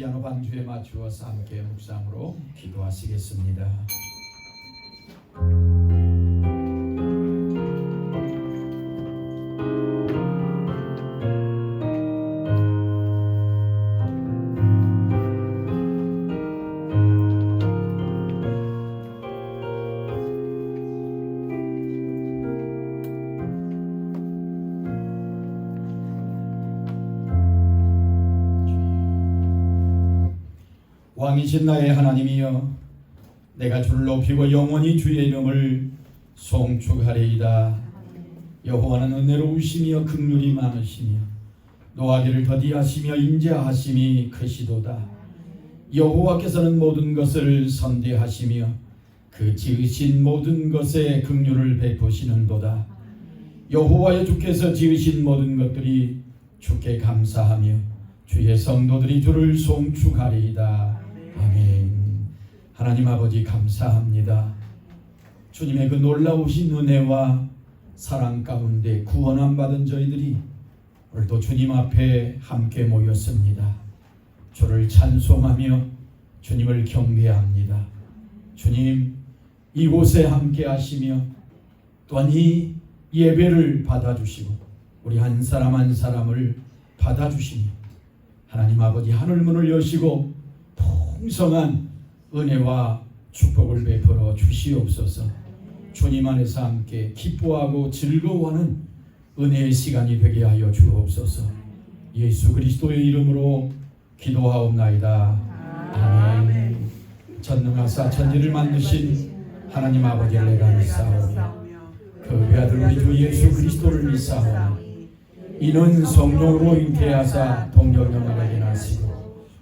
피아노 반주에 맞추어서 함께 묵상으로 기도하시겠습니다. 왕이신 나의 하나님이여, 내가 주를 높이고 영원히 주의 이름을 송축하리이다. 여호와는 은혜로우시며 긍휼이 많으시며 노하기를 더디하시며 인자하심이 크시도다. 여호와께서는 모든 것을 선대하시며 그 지으신 모든 것에 긍휼을 베푸시는도다. 여호와여, 주께서 지으신 모든 것들이 주께 감사하며 주의 성도들이 주를 송축하리이다. 아멘. 하나님 아버지, 감사합니다. 주님의 그 놀라우신 은혜와 사랑 가운데 구원함 받은 저희들이 오늘도 주님 앞에 함께 모였습니다. 주를 찬송하며 주님을 경배합니다. 주님, 이곳에 함께 하시며 또한 이 예배를 받아주시고 우리 한 사람 한 사람을 받아주시며 하나님 아버지, 하늘문을 여시고 풍성한 은혜와 축복을 베풀어 주시옵소서. 주님 안에서 함께 기뻐하고 즐거워하는 은혜의 시간이 되게 하여 주옵소서. 예수 그리스도의 이름으로 기도하옵나이다. 아멘. 전능하사 천지를 만드신 하나님 아버지를 내가 믿사오며 그 외아들 우리 주 예수 그리스도를 믿사오며 이는 성령으로 잉태하사 동정녀에게 나시고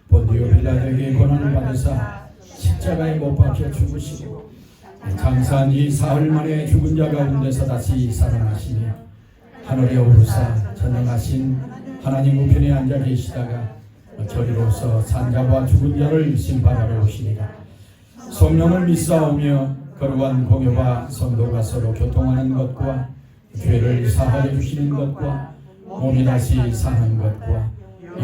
본디오 빌라도에게 고난을 받으사 십자가에 못 박혀 죽으시고 장사한 지 사흘 만에 죽은 자 가운데서 다시 살아나시며 하늘에 오르사 전능하신 하나님 우편에 앉아 계시다가 저리로서 산자와 죽은 자를 심판하러 오시리라. 성령을 믿사오며 거룩한 공회와 성도가 서로 교통하는 것과 죄를 사하여 주시는 것과 몸이 다시 사는 것과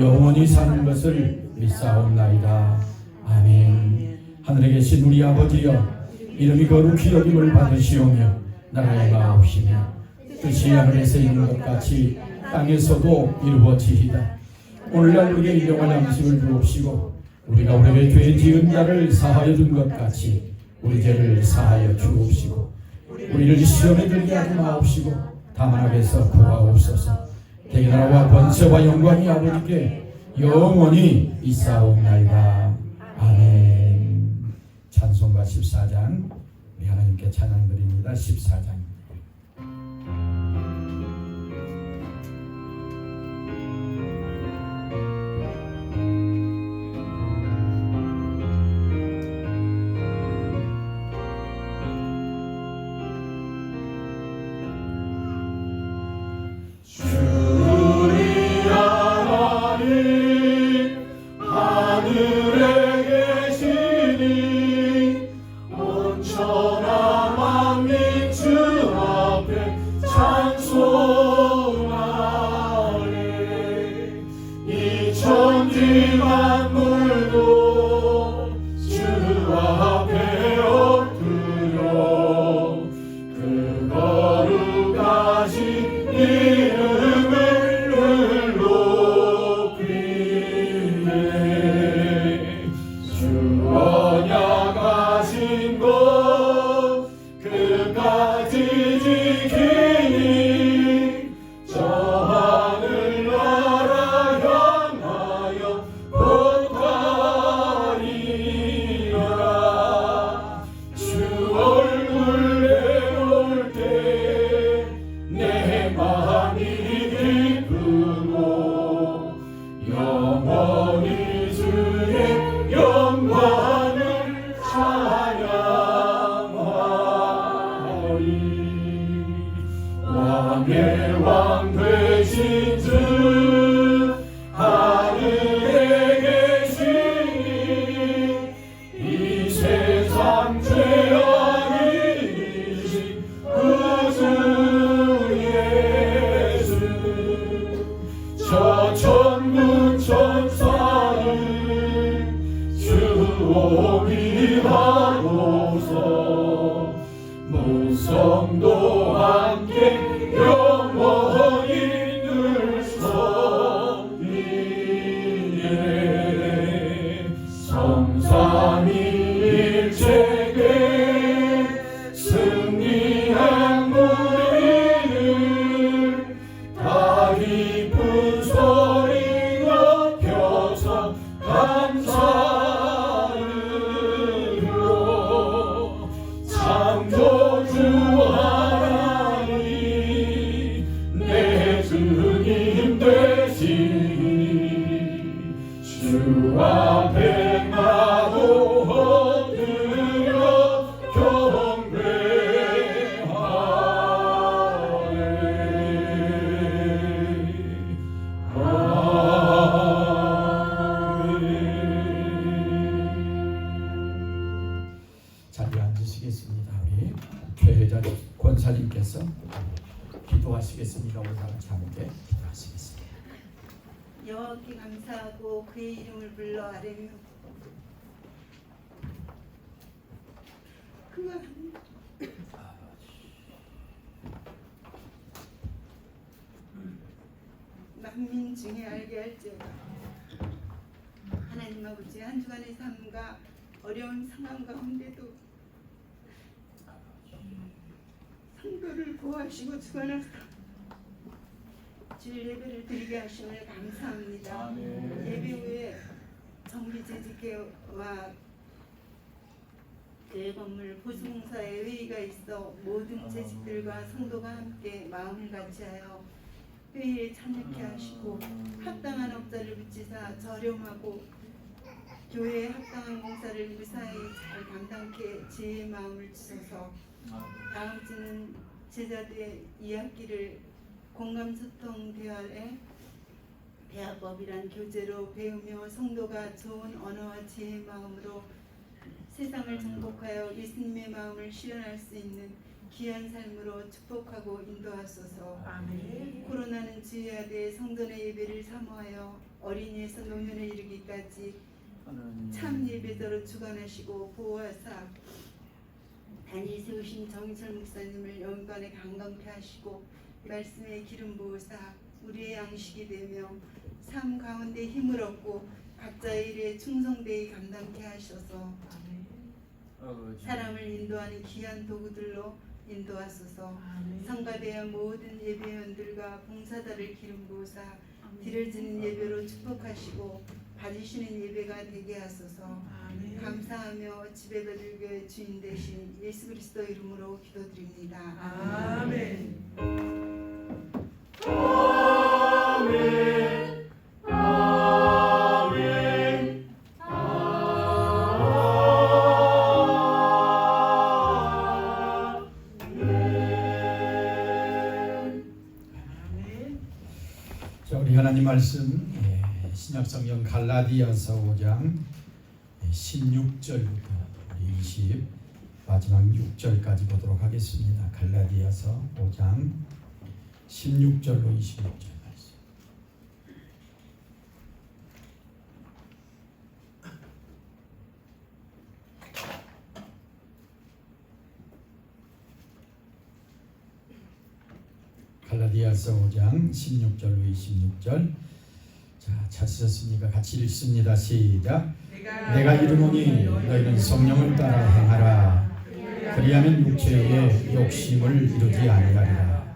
영원히 사는 것을 믿사옵나이다. 아멘. 하늘에 계신 우리 아버지여, 이름이 거룩히 여김을 받으시오며 나라의 마옵시며 뜻이 하늘에서 이룬 것 같이 땅에서도 이루어지이다. 오늘날 우리에게 일용할 양식을 주옵시고 우리가 우리에게 죄 지은 자를 사하여 준 것 같이 우리 죄를 사하여 주옵시고 우리를 시험에 들게 하지 마옵시고 다만 악에서 구하옵소서. 대개 나라와 권세와 영광이 아버지께 영원히 있사옵나이다. 아멘. 찬송가 14장, 우리 하나님께 찬양 드립니다. 14장. 원약하신 것 만왕의 왕 되신 주 하늘에 계시니 이 세상 죄악이신 구주 예수 저 천군 천사를 주오미하고서 문성도 함께 영원히 늘 섬기네 성삼위일체계 승리한 우리를 다 기쁜 소리가 펴서 감사하리로 창조주 하나님 내 주님 되시니 주 앞에 나도 엎드려 경배하네. 자리에 앉으시겠습니다. 우리 최혜자 권사님께서 기도하시겠습니다. 오늘 다 같이 함께 기도하시겠습니다. 여호와께 감사하고 그의 이름을 불러 아뢰며 그가 만민 중에 알게 할지어다. 하나님 아버지 한 주간의 삶과 어려운 상황 가운데도 성도를 보호하시고 주관하사 주일 예배를 드리게 하심을 감사합니다. 예배 후에 정비재직회와 교회 건물 보수공사의 회의가 있어 모든 재직들과 성도가 함께 마음을 같이하여 회의에 참여케 하시고 합당한 업자를 붙이사 저렴하고 교회에 합당한 공사를 무사히 잘 감당케 지혜의 마음을 주셔서 다음 주는 제자들의 2학기를 공감소통 대화에 대화법이란 교재로 배우며 성도가 좋은 언어와 지혜의 마음으로 세상을 정복하여 예수님의 마음을 실현할 수 있는 귀한 삶으로 축복하고 인도하소서. 아멘. 코로나는 주의하되 성전의 예배를 사모하여 어린이에서 노년에 이르기까지 참 예배자로 주관하시고 보호하사 단위 세우신 정인철 목사님을 영광에 강건케 하시고 말씀의 기름 부으사 우리의 양식이 되며 삶 가운데 힘을 얻고 각자의 일에 충성되이 감당케 하셔서 사람을 인도하는 귀한 도구들로 인도하소서. 성가대의 모든 예배원들과 봉사자를 기름 부으사 드려지는 예배로 축복하시고 받으시는 예배가 되게 하소서. 감사하며 지배받을 주인 되신 예수 그리스도 이름으로 기도드립니다. 아멘. 아멘. 아멘. 아멘. 자, 우리 하나님 말씀 신약성경 갈라디아서 5장 16절부터 20 마지막 6절까지 보도록 하겠습니다. 갈라디아서 5장 16절로 26절 말씀. 갈라디아서 5장 16절로 26절. 자, 찾으셨습니까? 같이 읽습니다. 시작. 내가 이르노니 너희는 성령을 따라 행하라. 그리하면 육체의 욕심을 이루지 아니하리라.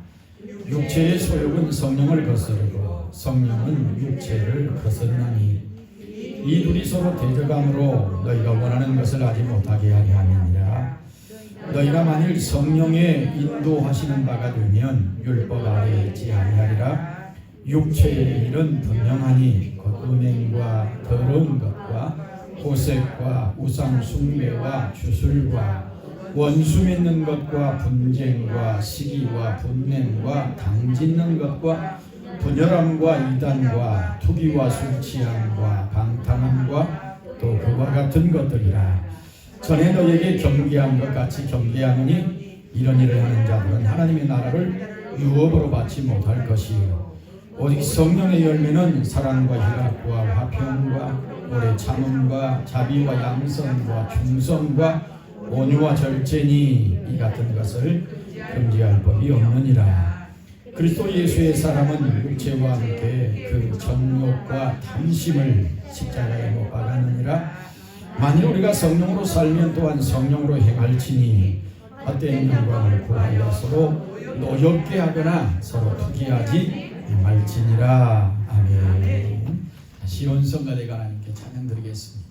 육체의 소욕은 성령을 거스르고 성령은 육체를 거스르나니 이 둘이 서로 대적함으로 너희가 원하는 것을 하지 못하게 하려 함이니라. 너희가 만일 성령의 인도하시는 바가 되면 율법 아래에 있지 아니하리라. 육체의 일은 분명하니 곧 음행과 더러운 것과 호색과 우상 숭배와 주술과 원수 맺는 것과 분쟁과 시기와 분냄과 당짓는 것과 분열함과 이단과 투기와 술 취함과 방탕함과 또 그와 같은 것들이라. 전에 너에게 경계한 것 같이 경계하느니 이런 일을 하는 자들은 하나님의 나라를 유업으로 받지 못할 것이요 오직 성령의 열매는 사랑과 희락과 화평과 오래 참음과 자비와 양선과 충성과 온유와 절제니 이 같은 것을 금지할 법이 없느니라. 그리스도 예수의 사람은 육체와 함께 그 정욕과 탐심을 십자가에 못 박았느니라. 만일 우리가 성령으로 살면 또한 성령으로 행할지니 헛된 영광을 구하여 서로 노엽게 하거나 서로 투기하지 말지니라. 아멘. 시온 성가대가 하나님께 찬양 드리겠습니다.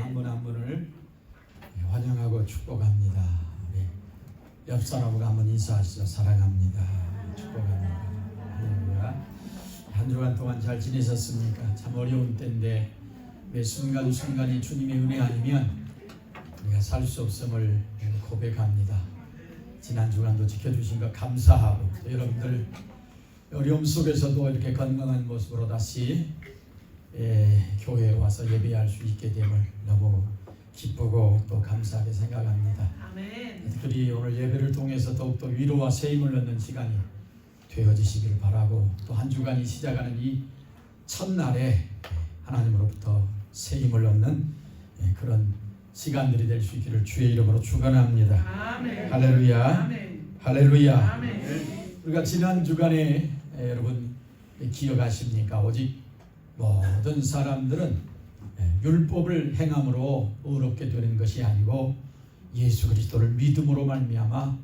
한 분 한 분을 환영하고 축복합니다. 우리 옆 사람하고 한번 인사하시죠. 사랑합니다. 축복합니다. 할렐루야. 한 주간 동안 잘 지내셨습니까? 참 어려운 때인데 매 순간순간이 주님의 은혜 아니면 우리가 살 수 없음을 고백합니다. 지난 주간도 지켜주신 것 감사하고 또 여러분들 어려움 속에서도 이렇게 건강한 모습으로 다시 교회에 와서 예배할 수 있게 됨을 너무 기쁘고 또 감사하게 생각합니다. 아멘. 특별히 오늘 예배를 통해서 더욱더 위로와 세임을 얻는 시간이 되어지시길 바라고 또 한 주간이 시작하는 이 첫날에 하나님으로부터 세임을 얻는 그런 시간들이 될 수 있기를 주의 이름으로 축원합니다. 아멘. 할렐루야. 아멘. 할렐루야. 아멘. 우리가 지난 주간에 여러분 기억하십니까? 오직 모든 사람들은 율법을 행함으로 의롭게 되는 것이 아니고 예수 그리스도를 믿음으로 말미암아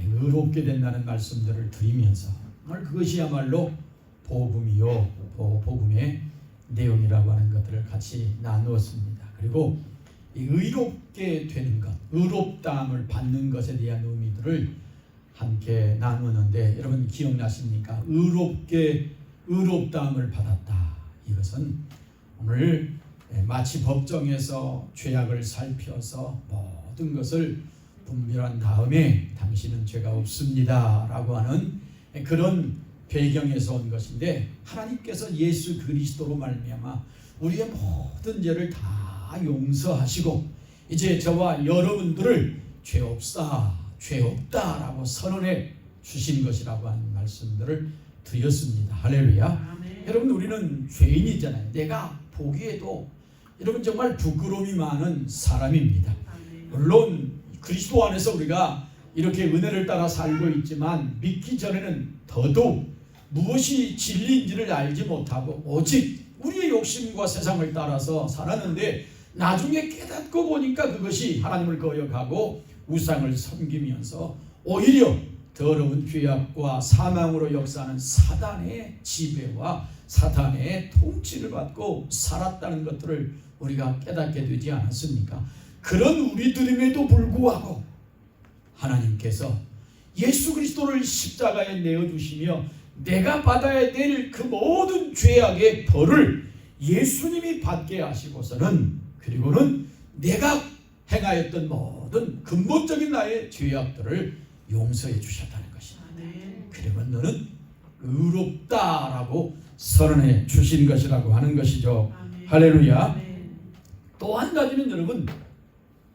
의롭게 된다는 말씀들을 드리면서 오늘 그것이야말로 복음이요 복음의 내용이라고 하는 것들을 같이 나누었습니다. 그리고 이 의롭게 되는 것, 의롭다함을 받는 것에 대한 의미들을 함께 나누었는데 여러분 기억나십니까? 의롭다함을 받았다. 이것은 오늘 마치 법정에서 죄악을 살펴서 모든 것을 분별한 다음에 당신은 죄가 없습니다 라고 하는 그런 배경에서 온 것인데 하나님께서 예수 그리스도로 말미암아 우리의 모든 죄를 다 용서하시고 이제 저와 여러분들을 죄 없다라고 선언해 주신 것이라고 하는 말씀들을 드렸습니다. 할렐루야. 아멘. 여러분 우리는 죄인이잖아요. 내가 보기에도 여러분 정말 부끄러움이 많은 사람입니다. 아멘. 물론 그리스도 안에서 우리가 이렇게 은혜를 따라 살고 있지만 믿기 전에는 더더욱 무엇이 진리인지를 알지 못하고 오직 우리의 욕심과 세상을 따라서 살았는데 나중에 깨닫고 보니까 그것이 하나님을 거역하고 우상을 섬기면서 오히려 더러운 죄악과 사망으로 역사하는 사단의 지배와 사단의 통치를 받고 살았다는 것들을 우리가 깨닫게 되지 않았습니까? 그런 우리들임에도 불구하고 하나님께서 예수 그리스도를 십자가에 내어주시며 내가 받아야 될 그 모든 죄악의 벌을 예수님이 받게 하시고서는 그리고는 내가 행하였던 모든 근본적인 나의 죄악들을 용서해 주셨다는 것입니다. 아멘. 그리고 너는 의롭다라고 선언해 주신 것이라고 하는 것이죠. 아멘. 할렐루야. 아멘. 또 한 가지는 여러분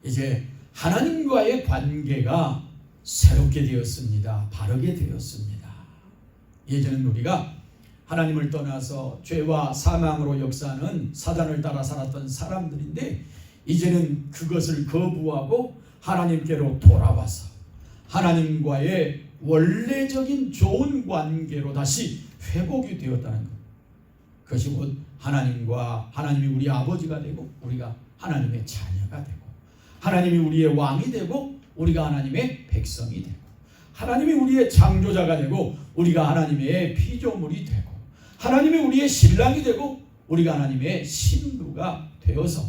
이제 하나님과의 관계가 새롭게 되었습니다. 바르게 되었습니다. 예전엔 우리가 하나님을 떠나서 죄와 사망으로 역사하는 사단을 따라 살았던 사람들인데 이제는 그것을 거부하고 하나님께로 돌아와서 하나님과의 원래적인 좋은 관계로 다시 회복이 되었다는 것. 그것이 곧 하나님이 우리 아버지가 되고 우리가 하나님의 자녀가 되고 하나님이 우리의 왕이 되고 우리가 하나님의 백성이 되고 하나님이 우리의 창조자가 되고 우리가 하나님의 피조물이 되고 하나님이 우리의 신랑이 되고 우리가 하나님의 신부가 되어서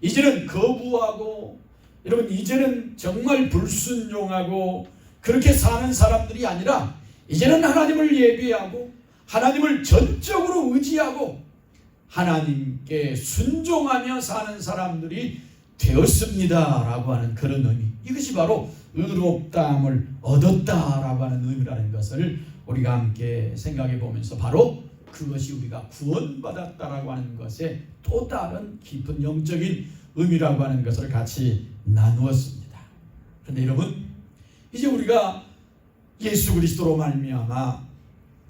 이제는 거부하고 여러분 이제는 정말 불순종하고 그렇게 사는 사람들이 아니라 이제는 하나님을 예배하고 하나님을 전적으로 의지하고 하나님께 순종하며 사는 사람들이 되었습니다라고 하는 그런 의미. 이것이 바로 의롭다함을 얻었다라고 하는 의미라는 것을 우리가 함께 생각해 보면서 바로 그것이 우리가 구원받았다라고 하는 것의 또 다른 깊은 영적인 의미라고 하는 것을 같이 나누었습니다. 그런데 여러분 이제 우리가 예수 그리스도로 말미암아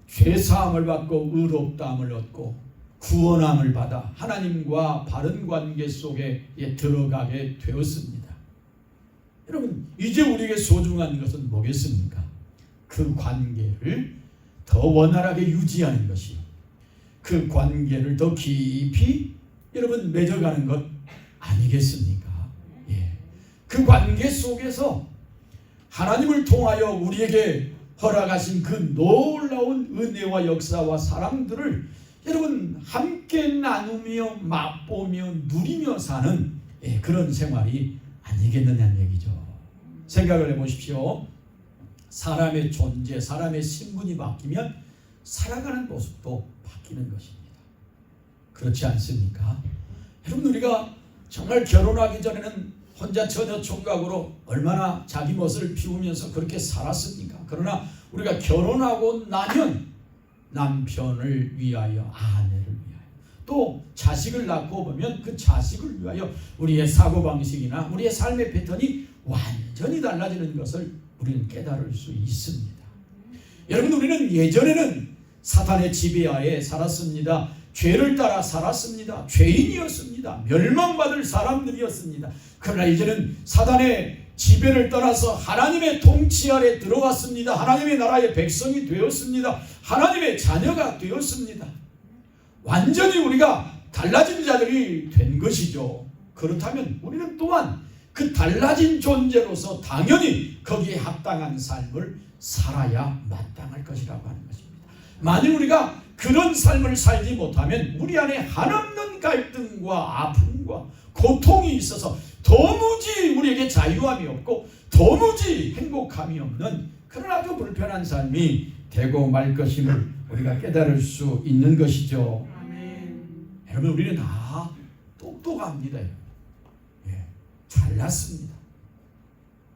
죄사함을 받고 의롭다함을 얻고 구원함을 받아 하나님과 바른 관계 속에 들어가게 되었습니다. 여러분 이제 우리에게 소중한 것은 뭐겠습니까? 그 관계를 더 원활하게 유지하는 것이요. 그 관계를 더 깊이 여러분 맺어가는 것 아니겠습니까? 예. 그 관계 속에서 하나님을 통하여 우리에게 허락하신 그 놀라운 은혜와 역사와 사랑들을 여러분 함께 나누며 맛보며 누리며 사는 그런 생활이 아니겠느냐는 얘기죠. 생각을 해보십시오. 사람의 존재, 사람의 신분이 바뀌면 살아가는 모습도 바뀌는 것입니다. 그렇지 않습니까? 여러분, 우리가 정말 결혼하기 전에는 혼자 처녀 총각으로 얼마나 자기 멋을 피우면서 그렇게 살았습니까? 그러나 우리가 결혼하고 나면 남편을 위하여, 아내를 위하여, 또 자식을 낳고 보면 그 자식을 위하여 우리의 사고방식이나 우리의 삶의 패턴이 완전히 달라지는 것을 우리는 깨달을 수 있습니다. 여러분, 우리는 예전에는 사탄의 지배하에 살았습니다. 죄를 따라 살았습니다. 죄인이었습니다. 멸망받을 사람들이었습니다. 그러나 이제는 사탄의 지배를 떠나서 하나님의 통치 아래 들어왔습니다. 하나님의 나라의 백성이 되었습니다. 하나님의 자녀가 되었습니다. 완전히 우리가 달라진 자들이 된 것이죠. 그렇다면 우리는 또한 그 달라진 존재로서 당연히 거기에 합당한 삶을 살아야 마땅할 것이라고 하는 것입니다. 만일 우리가 그런 삶을 살지 못하면 우리 안에 한없는 갈등과 아픔과 고통이 있어서 도무지 우리에게 자유함이 없고 도무지 행복함이 없는 그런 아주 불편한 삶이 되고 말 것임을 우리가 깨달을 수 있는 것이죠. 아멘. 여러분, 우리는 다 똑똑합니다. 잘났습니다.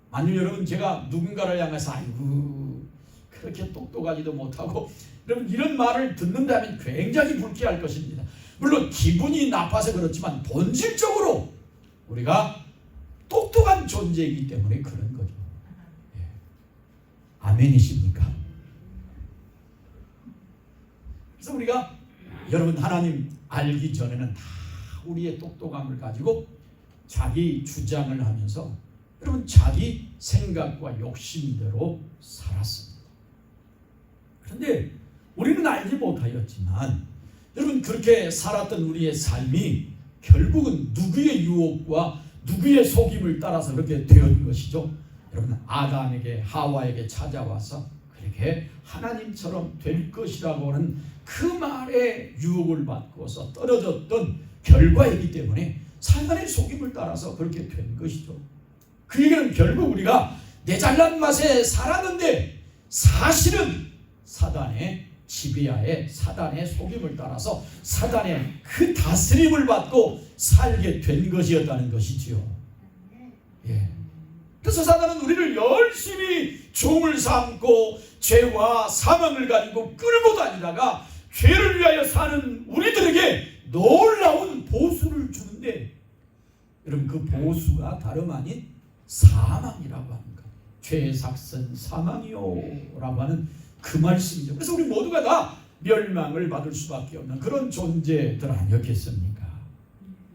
만일 여러분 제가 누군가를 향해서 아이고 그렇게 똑똑하지도 못하고 여러분 이런 말을 듣는다면 굉장히 불쾌할 것입니다. 물론 기분이 나빠서 그렇지만 본질적으로 우리가 똑똑한 존재이기 때문에 그런 거죠. 아멘이십니까? 그래서 우리가 여러분 하나님 알기 전에는 다 우리의 똑똑함을 가지고 자기 주장을 하면서 여러분 자기 생각과 욕심대로 살았습니다. 그런데 우리는 알지 못하였지만 여러분 그렇게 살았던 우리의 삶이 결국은 누구의 유혹과 누구의 속임을 따라서 그렇게 되었는 것이죠. 여러분 아담에게 하와에게 찾아와서 그렇게 하나님처럼 될 것이라고 하는 그 말에 유혹을 받고서 떨어졌던 결과이기 때문에 사탄의 속임을 따라서 그렇게 된 것이죠. 그 얘기는 결국 우리가 내 잘난 맛에 살았는데 사실은 사단의 지배하에 사단의 속임을 따라서 사단의 그 다스림을 받고 살게 된 것이었다는 것이지요. 그래서 사단은 우리를 열심히 종을 삼고 죄와 사망을 가지고 끌고 다니다가 죄를 위하여 사는 우리들에게 놀라운 보수를 주는데 여러분 그 보수가 다름 아닌 사망이라고 하는 것. 죄의 삭선 사망이요 라고 하는 그 말씀이죠. 그래서 우리 모두가 다 멸망을 받을 수밖에 없는 그런 존재들 아니었겠습니까?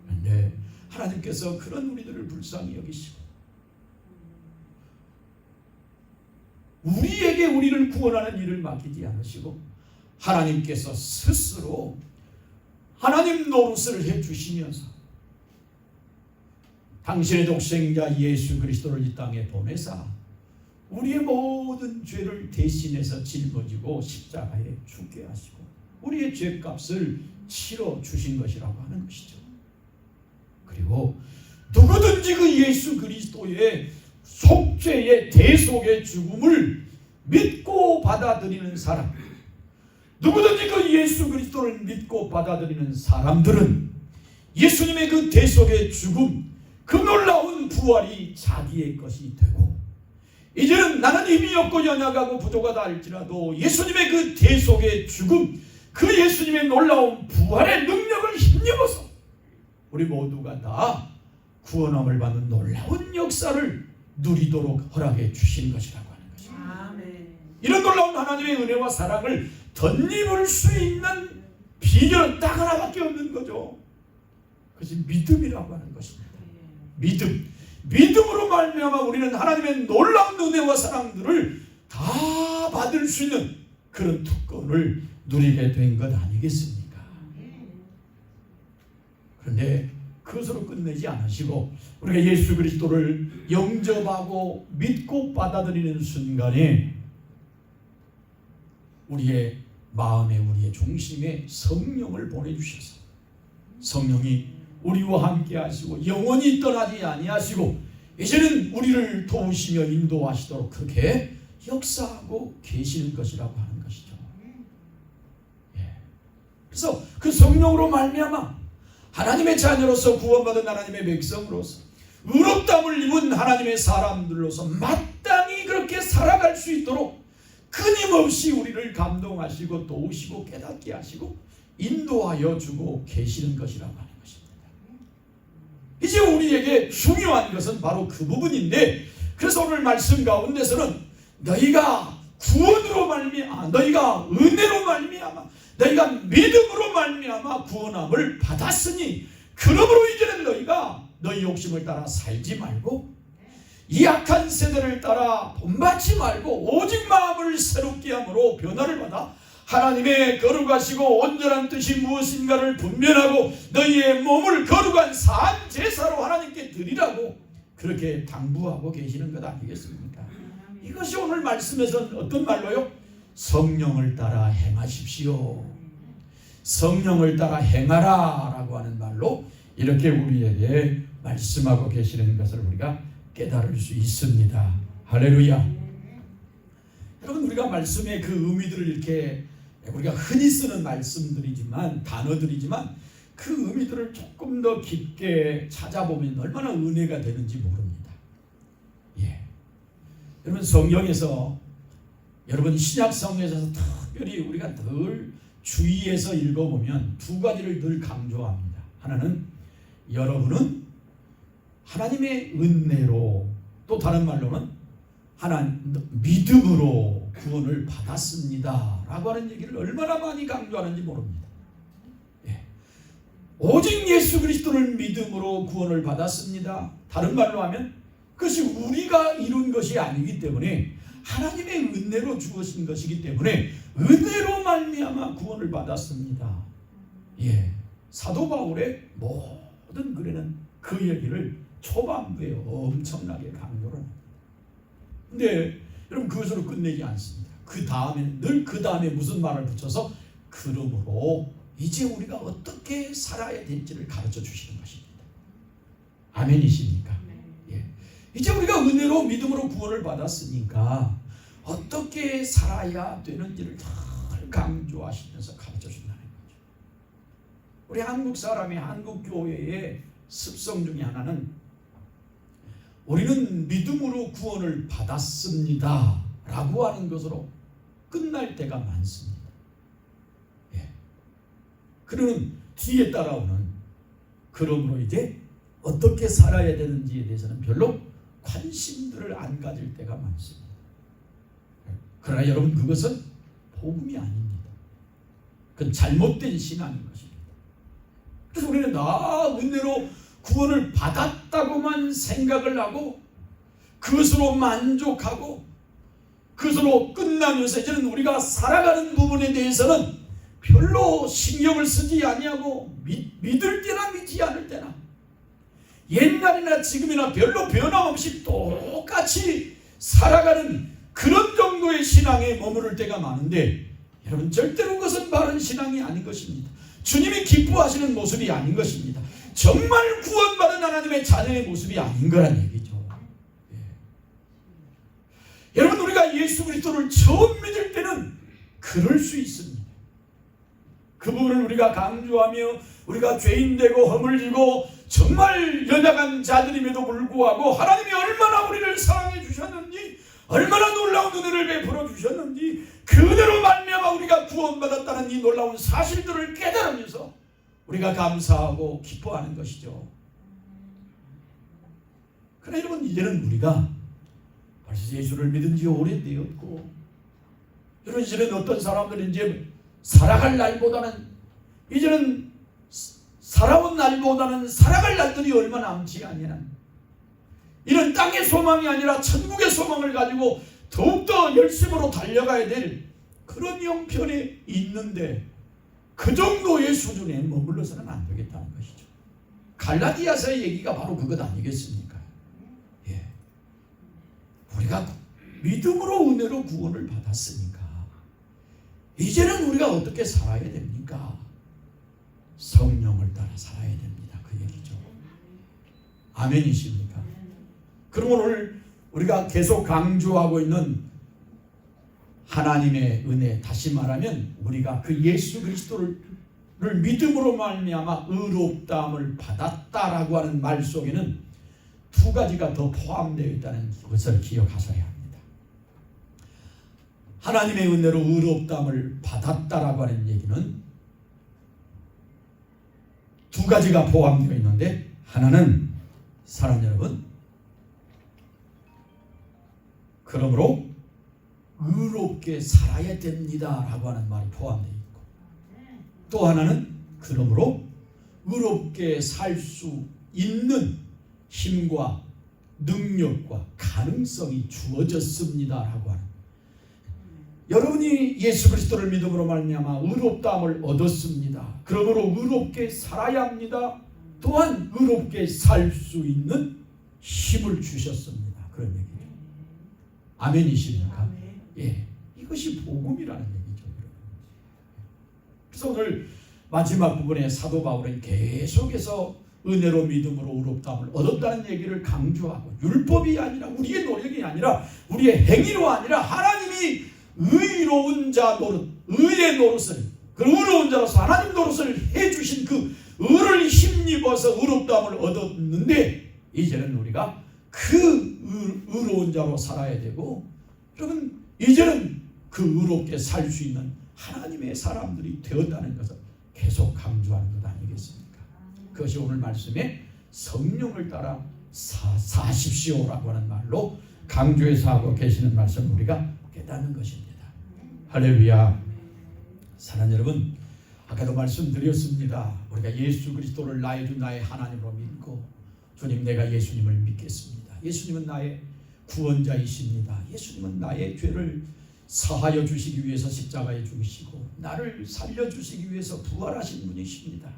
그런데 하나님께서 그런 우리들을 불쌍히 여기시고 우리에게 우리를 구원하는 일을 맡기지 않으시고 하나님께서 스스로 하나님 노릇을 해주시면서 당신의 독생자 예수 그리스도를 이 땅에 보내사 우리의 모든 죄를 대신해서 짊어지고 십자가에 죽게 하시고 우리의 죄값을 치러 주신 것이라고 하는 것이죠. 그리고 누구든지 그 예수 그리스도의 속죄의 대속의 죽음을 믿고 받아들이는 사람, 누구든지 그 예수 그리스도를 믿고 받아들이는 사람들은 예수님의 그 대속의 죽음, 그 놀라운 부활이 자기의 것이 되고 이제는 나는 힘이 없고 연약하고 부족하다 할지라도 예수님의 그 대속의 죽음, 그 예수님의 놀라운 부활의 능력을 힘입어서 우리 모두가 다 구원함을 받는 놀라운 역사를 누리도록 허락해 주신 것이라고 하는 것입니다. 이런 놀라운 하나님의 은혜와 사랑을 덧입을 수 있는 비결은 딱 하나밖에 없는 거죠. 그것이 믿음이라고 하는 것입니다. 믿음으로 말미암아 우리는 하나님의 놀라운 은혜와 사랑들을 다 받을 수 있는 그런 특권을 누리게 된 것 아니겠습니까? 그런데 그것으로 끝내지 않으시고 우리가 예수 그리스도를 영접하고 믿고 받아들이는 순간에 우리의 마음에 우리의 중심에 성령을 보내주셔서 성령이 우리와 함께 하시고 영원히 떠나지 아니하시고 이제는 우리를 도우시며 인도하시도록 그렇게 역사하고 계시는 것이라고 하는 것이죠. 그래서 그 성령으로 말미암아 하나님의 자녀로서 구원받은 하나님의 백성으로서 의롭다함을 입은 하나님의 사람들로서 마땅히 그렇게 살아갈 수 있도록 끊임없이 우리를 감동하시고 도우시고 깨닫게 하시고 인도하여 주고 계시는 것이라고 하는 것입니다. 이제 우리에게 중요한 것은 바로 그 부분인데, 그래서 오늘 말씀 가운데서는 너희가 구원으로 말미암아, 너희가 은혜로 말미암아, 너희가 믿음으로 말미암아 구원함을 받았으니 그러므로 이제는 너희가 너희 욕심을 따라 살지 말고 이 악한 세대를 따라 본받지 말고 오직 마음을 새롭게 함으로 변화를 받아 하나님의 거룩하시고 온전한 뜻이 무엇인가를 분별하고 너희의 몸을 거룩한 산 제사로 하나님께 드리라고 그렇게 당부하고 계시는 것 아니겠습니까? 이것이 오늘 말씀에서는 어떤 말로요? 성령을 따라 행하십시오. 성령을 따라 행하라 라고 하는 말로 이렇게 우리에게 말씀하고 계시는 것을 우리가 깨달을 수 있습니다. 할렐루야. 여러분, 우리가 말씀의 그 의미들을 이렇게 우리가 흔히 쓰는 말씀들이지만 단어들이지만 그 의미들을 조금 더 깊게 찾아보면 얼마나 은혜가 되는지 모릅니다. 여러분, 성경에서 여러분 신약 성경에서 특별히 우리가 늘 주의해서 읽어보면 두 가지를 늘 강조합니다. 하나는 여러분은 하나님의 은혜로, 또 다른 말로는 믿음으로 구원을 받았습니다 라고 하는 얘기를 얼마나 많이 강조하는지 모릅니다. 오직 예수 그리스도를 믿음으로 구원을 받았습니다. 다른 말로 하면 그것이 우리가 이룬 것이 아니기 때문에 하나님의 은혜로 주어진 것이기 때문에 은혜로 말미암아 구원을 받았습니다. 사도 바울의 모든 글에는 그 얘기를 초반부에 엄청나게 강조를 합니다. 근데 여러분, 그것으로 끝내지 않습니다. 그 다음에 무슨 말을 붙여서 그러므로 이제 우리가 어떻게 살아야 될지를 가르쳐 주시는 것입니다. 아멘이십니까? 이제 우리가 은혜로 믿음으로 구원을 받았으니까 어떻게 살아야 되는지를 늘 강조하시면서 가르쳐 준다는 거죠. 우리 한국 사람의 한국 교회의 습성 중에 하나는 우리는 믿음으로 구원을 받았습니다 라고 하는 것으로 끝날 때가 많습니다. 그러는 뒤에 따라오는 그러므로 이제 어떻게 살아야 되는지에 대해서는 별로 관심들을 안 가질 때가 많습니다. 그러나 여러분, 그것은 복음이 아닙니다. 그건 잘못된 신앙인 것입니다. 그래서 우리는 은혜로 구원을 받았다고만 생각을 하고 그것으로 만족하고 그것으로 끝나면서 이제는 우리가 살아가는 부분에 대해서는 별로 신경을 쓰지 아니하고 믿을 때나 믿지 않을 때나 옛날이나 지금이나 별로 변함없이 똑같이 살아가는 그런 정도의 신앙에 머무를 때가 많은데, 여러분, 절대로 그것은 바른 신앙이 아닌 것입니다. 주님이 기뻐하시는 모습이 아닌 것입니다. 정말 구원받은 하나님의 자녀의 모습이 아닌 거란 얘기죠. 여러분, 우리가 예수 그리스도를 처음 믿을 때는 그럴 수 있습니다. 그 부분을 우리가 강조하며 우리가 죄인되고 허물지고 정말 연약한 자들임에도 불구하고 하나님이 얼마나 우리를 사랑해 주셨는지, 얼마나 놀라운 은혜를 베풀어 주셨는지, 그 은혜로 말미암아 우리가 구원받았다는 이 놀라운 사실들을 깨달으면서 우리가 감사하고 기뻐하는 것이죠. 그러나 여러분, 이제는 우리가 벌써 예수를 믿은 지 오래되었고, 여러분, 이제는 어떤 사람들은 이제 살아갈 날보다는, 이제는 살아온 날보다는 살아갈 날들이 얼마 남지 않냐는 이런 땅의 소망이 아니라 천국의 소망을 가지고 더욱더 열심으로 달려가야 될 그런 형편에 있는데, 그 정도의 수준에 머물러서는 안 되겠다는 것이죠. 갈라디아서의 얘기가 바로 그것 아니겠습니까? 우리가 믿음으로 은혜로 구원을 받았으니까 이제는 우리가 어떻게 살아야 됩니까? 성령을 따라 살아야 됩니다. 그 얘기죠. 아멘이십니까? 그럼 오늘 우리가 계속 강조하고 있는 하나님의 은혜, 다시 말하면 우리가 그 예수 그리스도를 믿음으로 말미암아 의롭다함을 받았다라고 하는 말 속에는 두 가지가 더 포함되어 있다는 것을 기억하셔야 합니다. 하나님의 은혜로 의롭다함을 받았다라고 하는 얘기는 두 가지가 포함되어 있는데, 하나는 사랑 여러분, 그러므로 의롭게 살아야 됩니다 라고 하는 말이 포함되어 있고, 또 하나는 그러므로 의롭게 살 수 있는 힘과 능력과 가능성이 주어졌습니다 라고 하는, 여러분이 예수 그리스도를 믿음으로 말미암아 의롭다함을 얻었습니다. 그러므로 의롭게 살아야 합니다. 또한 의롭게 살 수 있는 힘을 주셨습니다. 그런 얘기죠. 아멘이십니까? 예, 이것이 복음이라는 얘기죠. 그래서 오늘 마지막 부분에 사도 바울은 계속해서 은혜로 믿음으로 의롭다함을 얻었다는 얘기를 강조하고, 율법이 아니라 우리의 노력이 아니라 우리의 행위로 아니라 하나님이 의로운 자 노릇, 의의 노릇을, 그 의로운 자로서 하나님 노릇을 해주신 그 의를 힘입어서 의롭다함을 얻었는데, 이제는 우리가 그 의로운 자로 살아야 되고, 여러분 이제는 그 의롭게 살 수 있는 하나님의 사람들이 되었다는 것을 계속 강조하는 것 아니겠습니까? 그것이 오늘 말씀에 성령을 따라 사십시오라고 하는 말로 강조해서 하고 계시는 말씀, 우리가 깨닫는 것입니다. 할렐루야. 사랑하는 여러분, 아까도 말씀드렸습니다. 우리가 예수 그리스도를 나의 주 나의 하나님으로 믿고, 주님 내가 예수님을 믿겠습니다. 예수님은 나의 구원자이십니다. 예수님은 나의 죄를 사하여 주시기 위해서 십자가에 죽으시고 나를 살려주시기 위해서 부활하신 분이십니다.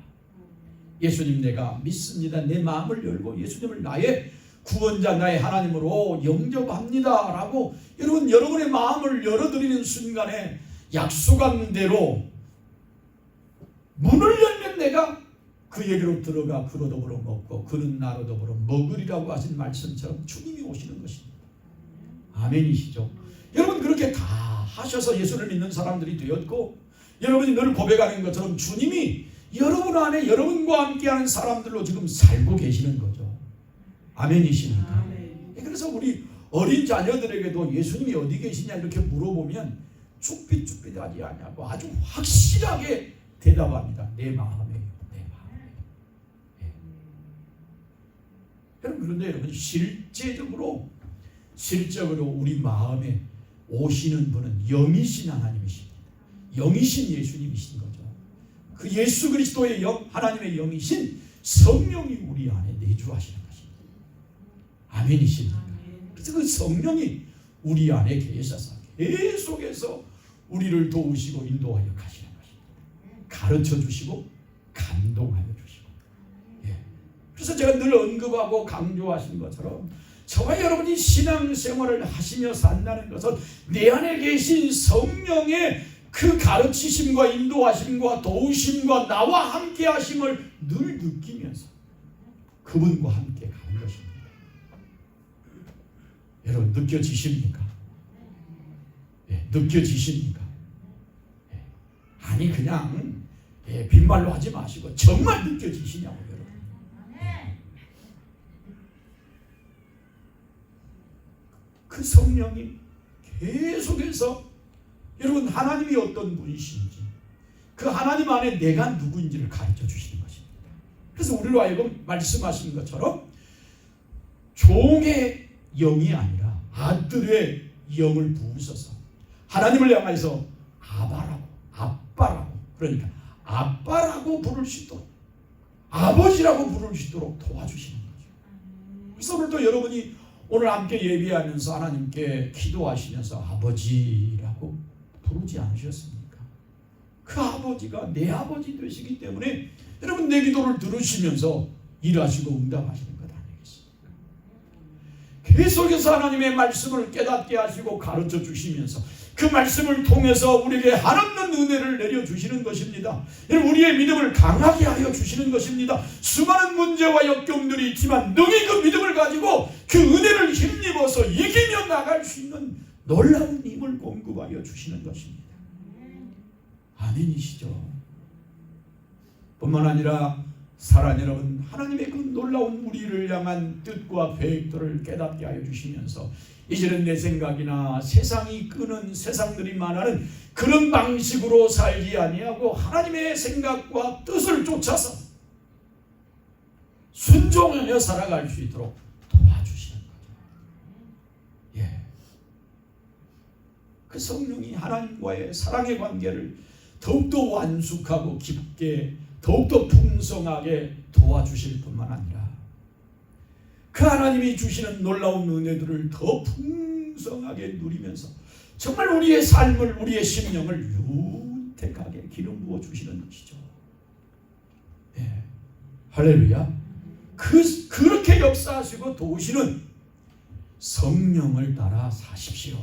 예수님 내가 믿습니다. 내 마음을 열고 예수님을 나의 구원자 나의 하나님으로 영접합니다 라고 여러분의 마음을 열어드리는 순간에 약속한 대로 문을 열면 내가 그에게로 들어가 그로 더불어 먹고 그는 나로 더불어 먹으리라고 하신 말씀처럼 주님이 오시는 것입니다. 아멘이시죠? 여러분 그렇게 다 하셔서 예수를 믿는 사람들이 되었고, 여러분이 늘 고백하는 것처럼 주님이 여러분 안에 여러분과 함께하는 사람들로 지금 살고 계시는 거죠. 아멘이십니까? 아멘. 그래서 우리 어린 자녀들에게도 예수님이 어디 계시냐 이렇게 물어보면 쭈삣쭈삣하지 않냐고 아주 확실하게 대답합니다. 내 마음에요. 내 마음에. 네. 그런데 여러분 실적으로 우리 마음에 오시는 분은 영이신 하나님이십니다. 영이신 예수님이신 거죠. 그 예수 그리스도의 영, 하나님의 영이신 성령이 우리 안에 내주하시는 것입니다. 아멘이십니까? 그래서 그 성령이 우리 안에 계셔서 계속해서 우리를 도우시고 인도하여 가시는 것입니다. 가르쳐 주시고 감동하여 주시고. 예. 그래서 제가 늘 언급하고 강조하신 것처럼 저와 여러분이 신앙생활을 하시며 산다는 것은 내 안에 계신 성령의 그 가르치심과 인도하심과 도우심과 나와 함께 하심을 늘 느끼면서 그분과 함께 가는 것입니다. 여러분 느껴지십니까? 예, 느껴지십니까? 예. 아니 그냥 빈말로 하지 마시고 정말 느껴지시냐고 여러분. 그 성령이 계속해서 여러분 하나님이 어떤 분이신지 그 하나님 안에 내가 누구인지를 가르쳐 주시는 것입니다. 그래서 우리로 하여금 말씀하신 것처럼 종의 영이 아니라 아들의 영을 부으셔서 하나님을 향해서 아빠라고 그러니까 아빠라고 부를 수 있도록 아버지라고 부를 수 있도록 도와주시는 거죠. 그래서 오늘도 여러분이 오늘 함께 예배하면서 하나님께 기도하시면서 아버지라고 부르지 않으셨습니까? 그 아버지가 내 아버지 되시기 때문에 여러분 내 기도를 들으시면서 일하시고 응답하시는 것 아니겠습니까? 계속해서 하나님의 말씀을 깨닫게 하시고 가르쳐 주시면서 그 말씀을 통해서 우리에게 한없는 은혜를 내려주시는 것입니다. 우리의 믿음을 강하게 하여 주시는 것입니다. 수많은 문제와 역경들이 있지만 능히 그 믿음을 가지고 그 은혜를 힘입어서 이기며 나갈 수 있는 놀라운 힘을 공급하여 주시는 것입니다. 아멘이시죠? 뿐만 아니라 사랑 여러분, 하나님의 그 놀라운 우리를 향한 뜻과 계획들을 깨닫게 하여 주시면서 이제는 내 생각이나 세상이 끄는 세상들이 말하는 그런 방식으로 살지 아니하고 하나님의 생각과 뜻을 쫓아서 순종하며 살아갈 수 있도록 도와주시는 거죠. 예. 그 성령이 하나님과의 사랑의 관계를 더욱더 완숙하고 깊게 더욱더 풍성하게 도와주실 뿐만 아니라 그 하나님이 주시는 놀라운 은혜들을 더 풍성하게 누리면서 정말 우리의 삶을, 우리의 심령을 윤택하게 기름 부어 주시는 것이죠. 예. 할렐루야. 그렇게 역사하시고 도우시는 성령을 따라 사십시오.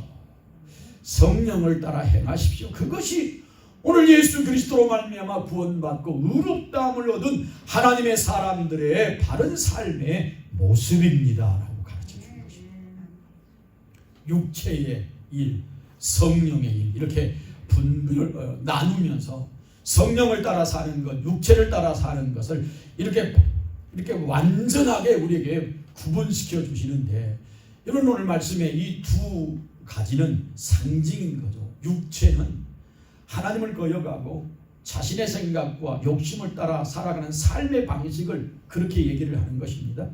성령을 따라 행하십시오. 그것이 오늘 예수 그리스도로 말미암아 구원받고 의롭다함을 얻은 하나님의 사람들의 바른 삶의 모습입니다 라고 가르쳐 주는 것입니다. 육체의 일, 성령의 일 이렇게 분별 나누면서 성령을 따라 사는 것, 육체를 따라 사는 것을 이렇게 완전하게 우리에게 구분시켜 주시는데, 여러분 오늘 말씀에 이 두 가지는 상징인 거죠. 육체는 하나님을 거역하고 자신의 생각과 욕심을 따라 살아가는 삶의 방식을 그렇게 얘기를 하는 것입니다.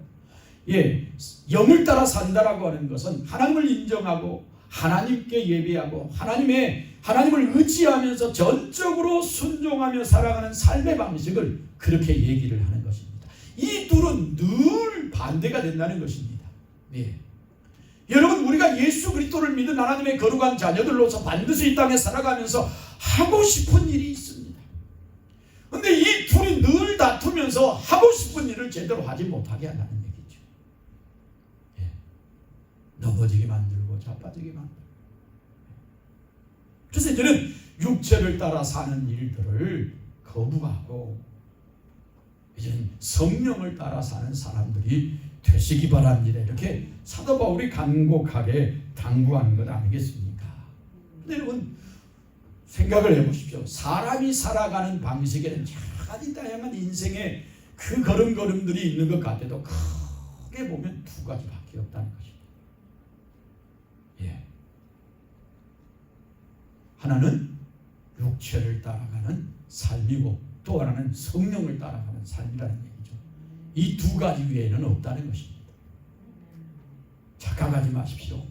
예, 영을 따라 산다라고 하는 것은 하나님을 인정하고 하나님께 예배하고 하나님을 의지하면서 전적으로 순종하며 살아가는 삶의 방식을 그렇게 얘기를 하는 것입니다. 이 둘은 늘 반대가 된다는 것입니다. 예. 여러분, 우리가 예수 그리스도를 믿은 하나님의 거룩한 자녀들로서 반드시 이 땅에 살아가면서 하고 싶은 일이 있습니다. 그런데 이 둘이 늘 다투면서 하고 싶은 일을 제대로 하지 못하게 한다는 얘기죠. 예. 넘어지게 만들고 자빠지게 만들고. 그래서 이제는 육체를 따라 사는 일들을 거부하고 이제는 성령을 따라 사는 사람들이 되시기 바랍니다. 이렇게 사도 바울이 간곡하게 당부하는 것 아니겠습니까? 근데 여러분 생각을 해보십시오. 사람이 살아가는 방식에는 여러 가지 다양한 인생의 그 걸음걸음들이 있는 것 같아도 크게 보면 두 가지밖에 없다는 것입니다. 예. 하나는 육체를 따라가는 삶이고 또 하나는 성령을 따라가는 삶이라는 얘기죠. 이 두 가지 외에는 없다는 것입니다. 착각하지 마십시오.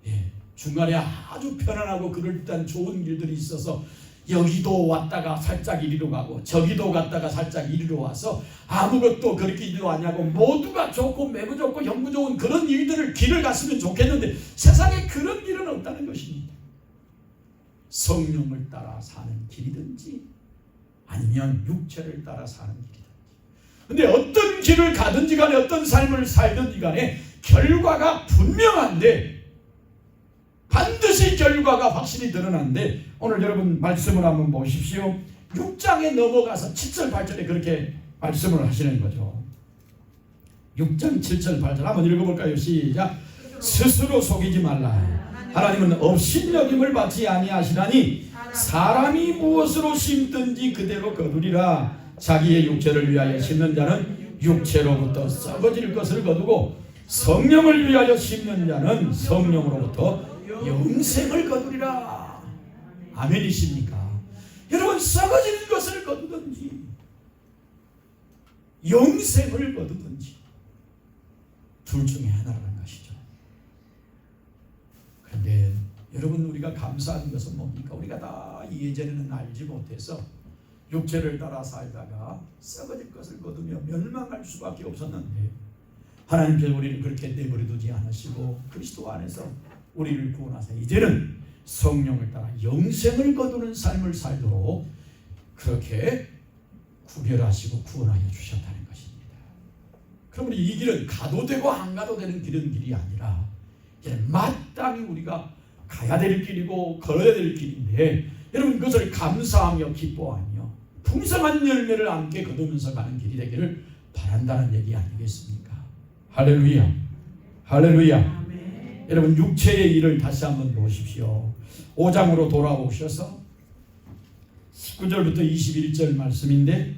예. 중간에 아주 편안하고 그럴듯한 좋은 길들이 있어서 여기도 왔다가 살짝 이리로 가고 저기도 갔다가 살짝 이리로 와서 아무것도 그렇게도 아니하고 모두가 좋고 매부 좋고 형부 좋은 그런 길을 갔으면 좋겠는데 세상에 그런 길은 없다는 것입니다. 성령을 따라 사는 길이든지 아니면 육체를 따라 사는 길이든지. 근데 어떤 길을 가든지 간에 어떤 삶을 살든지 간에 결과가 분명한데 반드시 결과가 확실히 드러나는데 오늘 여러분 말씀을 한번 보십시오. 6장에 넘어가서 7절 8절에 그렇게 말씀을 하시는 거죠. 6장 7절 8절 한번 읽어볼까요? 시작. 스스로 속이지 말라. 하나님은 업신여김을 받지 아니하시나니 사람이 무엇으로 심든지 그대로 거두리라. 자기의 육체를 위하여 심는 자는 육체로부터 썩어질 것을 거두고 성령을 위하여 심는 자는 성령으로부터 영생을 거두리라. 아멘이십니까? 여러분, 썩어질 것을 거두든지 영생을 거두든지 둘 중에 하나라는 것이죠. 그런데 여러분, 우리가 감사한 것은 뭡니까? 우리가 다 예전에는 알지 못해서 육체를 따라 살다가 썩어질 것을 거두며 멸망할 수밖에 없었는데 하나님께서 우리를 그렇게 내버려두지 않으시고 그리스도 안에서 우리를 구원하사 이제는 성령을 따라 영생을 거두는 삶을 살도록 그렇게 구별하시고 구원하여 주셨다는 것입니다. 그러면 이 길은 가도 되고 안 가도 되는 길이 아니라 이제 마땅히 우리가 가야 될 길이고 걸어야 될 길인데 여러분 그것을 감사하며 기뻐하며 풍성한 열매를 함께 거두면서 가는 길이 되기를 바란다는 얘기 아니겠습니까? 할렐루야. 할렐루야. 여러분 육체의 일을 다시 한번 보십시오. 5장으로 돌아오셔서 19절부터 21절 말씀인데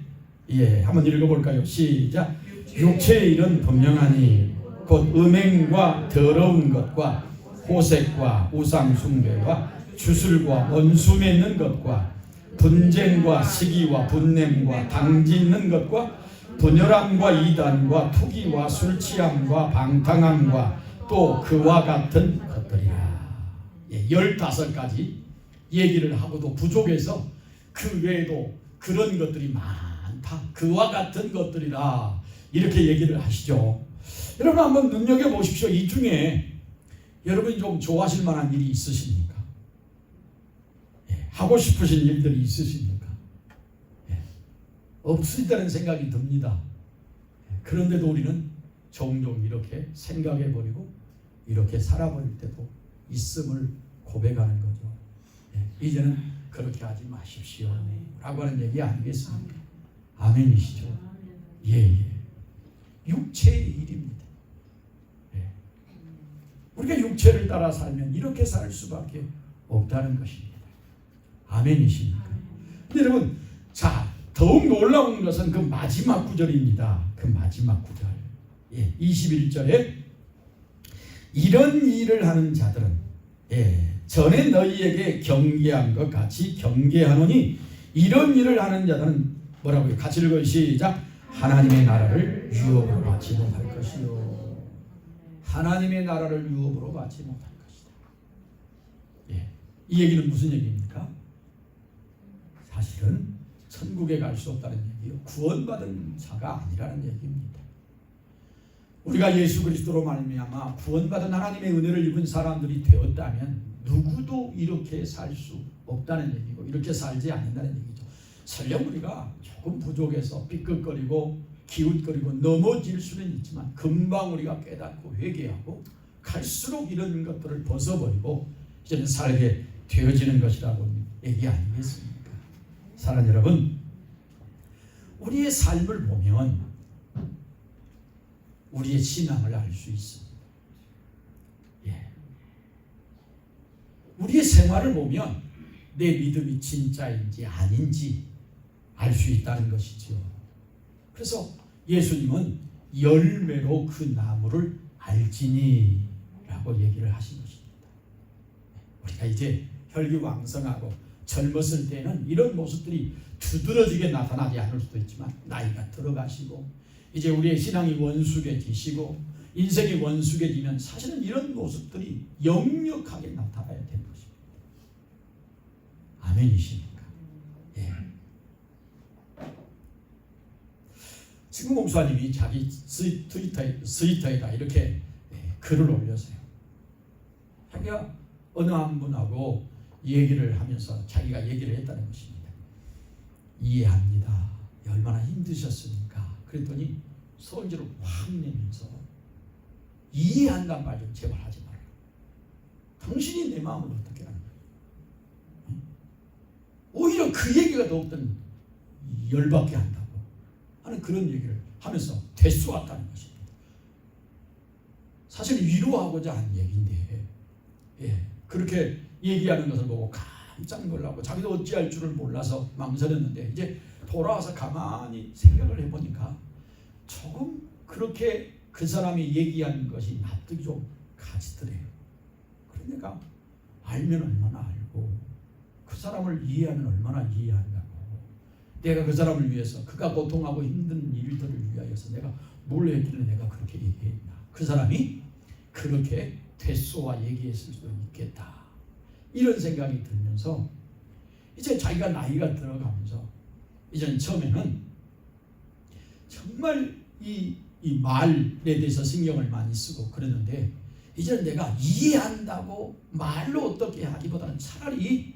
한번 읽어볼까요? 시작. 육체의 일은 분명하니 곧 음행과 더러운 것과 호색과 우상숭배와 주술과 원수 맺는 것과 분쟁과 시기와 분냄과 당짓는 것과 분열함과 이단과 투기와 술취함과 방탕함과 또 그와 같은 것들이라. 15가지 얘기를 하고도 부족해서 그 외에도 그런 것들이 많다. 그와 같은 것들이라 이렇게 얘기를 하시죠. 여러분 한번 눈여겨보십시오. 이 중에 여러분이 좀 좋아하실 만한 일이 있으십니까? 하고 싶으신 일들이 있으십니까? 없으리다는 생각이 듭니다. 그런데도 우리는 종종 이렇게 생각해버리고 이렇게 살아버릴 때도 있음을 고백하는 거죠. 이제는 그렇게 하지 마십시오 라고 하는 얘기 아니겠습니까? 아멘이시죠? 예. 육체의 일입니다. 우리가 육체를 따라 살면 이렇게 살 수밖에 없다는 것입니다. 아멘이십니까? 근데 여러분, 자, 더욱 놀라운 것은 그 마지막 구절입니다. 그 마지막 구절. 21절에 이런 일을 하는 자들은 전에 너희에게 경계한 것 같이 경계하노니 이런 일을 하는 자들은 뭐라고요? 같이 읽어요. 시작. 하나님의 나라를 유업으로 받지 못할 것이요. 하나님의 나라를 유업으로 받지 못할 것이다. 이 얘기는 무슨 얘기입니까? 사실은 천국에 갈 수 없다는 얘기요. 구원받은 자가 아니라는 얘기입니다. 우리가 예수 그리스도로 말미암아 구원받은 하나님의 은혜를 입은 사람들이 되었다면 누구도 이렇게 살 수 없다는 얘기고 이렇게 살지 않는다는 얘기죠. 설령 우리가 조금 부족해서 삐끗거리고 기웃거리고 넘어질 수는 있지만 금방 우리가 깨닫고 회개하고 갈수록 이런 것들을 벗어버리고 이제는 살게 되어지는 것이라고 얘기 아니겠습니까? 사랑하는 여러분, 우리의 삶을 보면 우리의 신앙을 알 수 있습니다. 우리의 생활을 보면 내 믿음이 진짜인지 아닌지 알 수 있다는 것이죠. 그래서 예수님은 열매로 그 나무를 알지니 라고 얘기를 하신 것입니다. 우리가 이제 혈기왕성하고 젊었을 때는 이런 모습들이 두드러지게 나타나지 않을 수도 있지만 나이가 들어가시고 이제 우리의 신앙이 원숙해지시고 인생이 원숙해지면 사실은 이런 모습들이 역력하게 나타나야 되는 것입니다. 아멘이십니까? 지금 목사님이 자기 트위터에다 이렇게 글을 올렸어요. 자기가 어느 한 분하고 얘기를 하면서 자기가 얘기를 했다는 것입니다. 이해합니다. 얼마나 힘드셨습니까? 그랬더니 손질을 확 내면서 이해한단 말 좀 제발 하지 마라. 당신이 내 마음을 어떻게 하는 거야? 오히려 그 얘기가 더욱더 열받게 한다고 하는 그런 얘기를 하면서 되쏘았다는 것입니다. 사실 위로하고자 한 얘기인데 그렇게 얘기하는 것을 보고 깜짝 놀라고 자기도 어찌할 줄을 몰라서 망설였는데 이제 돌아와서 가만히 생각을 해보니까 조금 그렇게 그 사람이 얘기한 것이 납득이 좀 가지더래요. 그러니까 알면 얼마나 알고 그 사람을 이해하면 얼마나 이해한다고. 내가 그 사람을 위해서 그가 고통하고 힘든 일들을 위하여서 내가 뭘 했길래 내가 그렇게 얘기했나. 그 사람이 그렇게 되쏘아 얘기했을 수도 있겠다. 이런 생각이 들면서 이제 자기가 나이가 들어가면서 이제는 처음에는 정말 이 말에 대해서 신경을 많이 쓰고 그랬는데 이제는 내가 이해한다고 말로 어떻게 하기보다는 차라리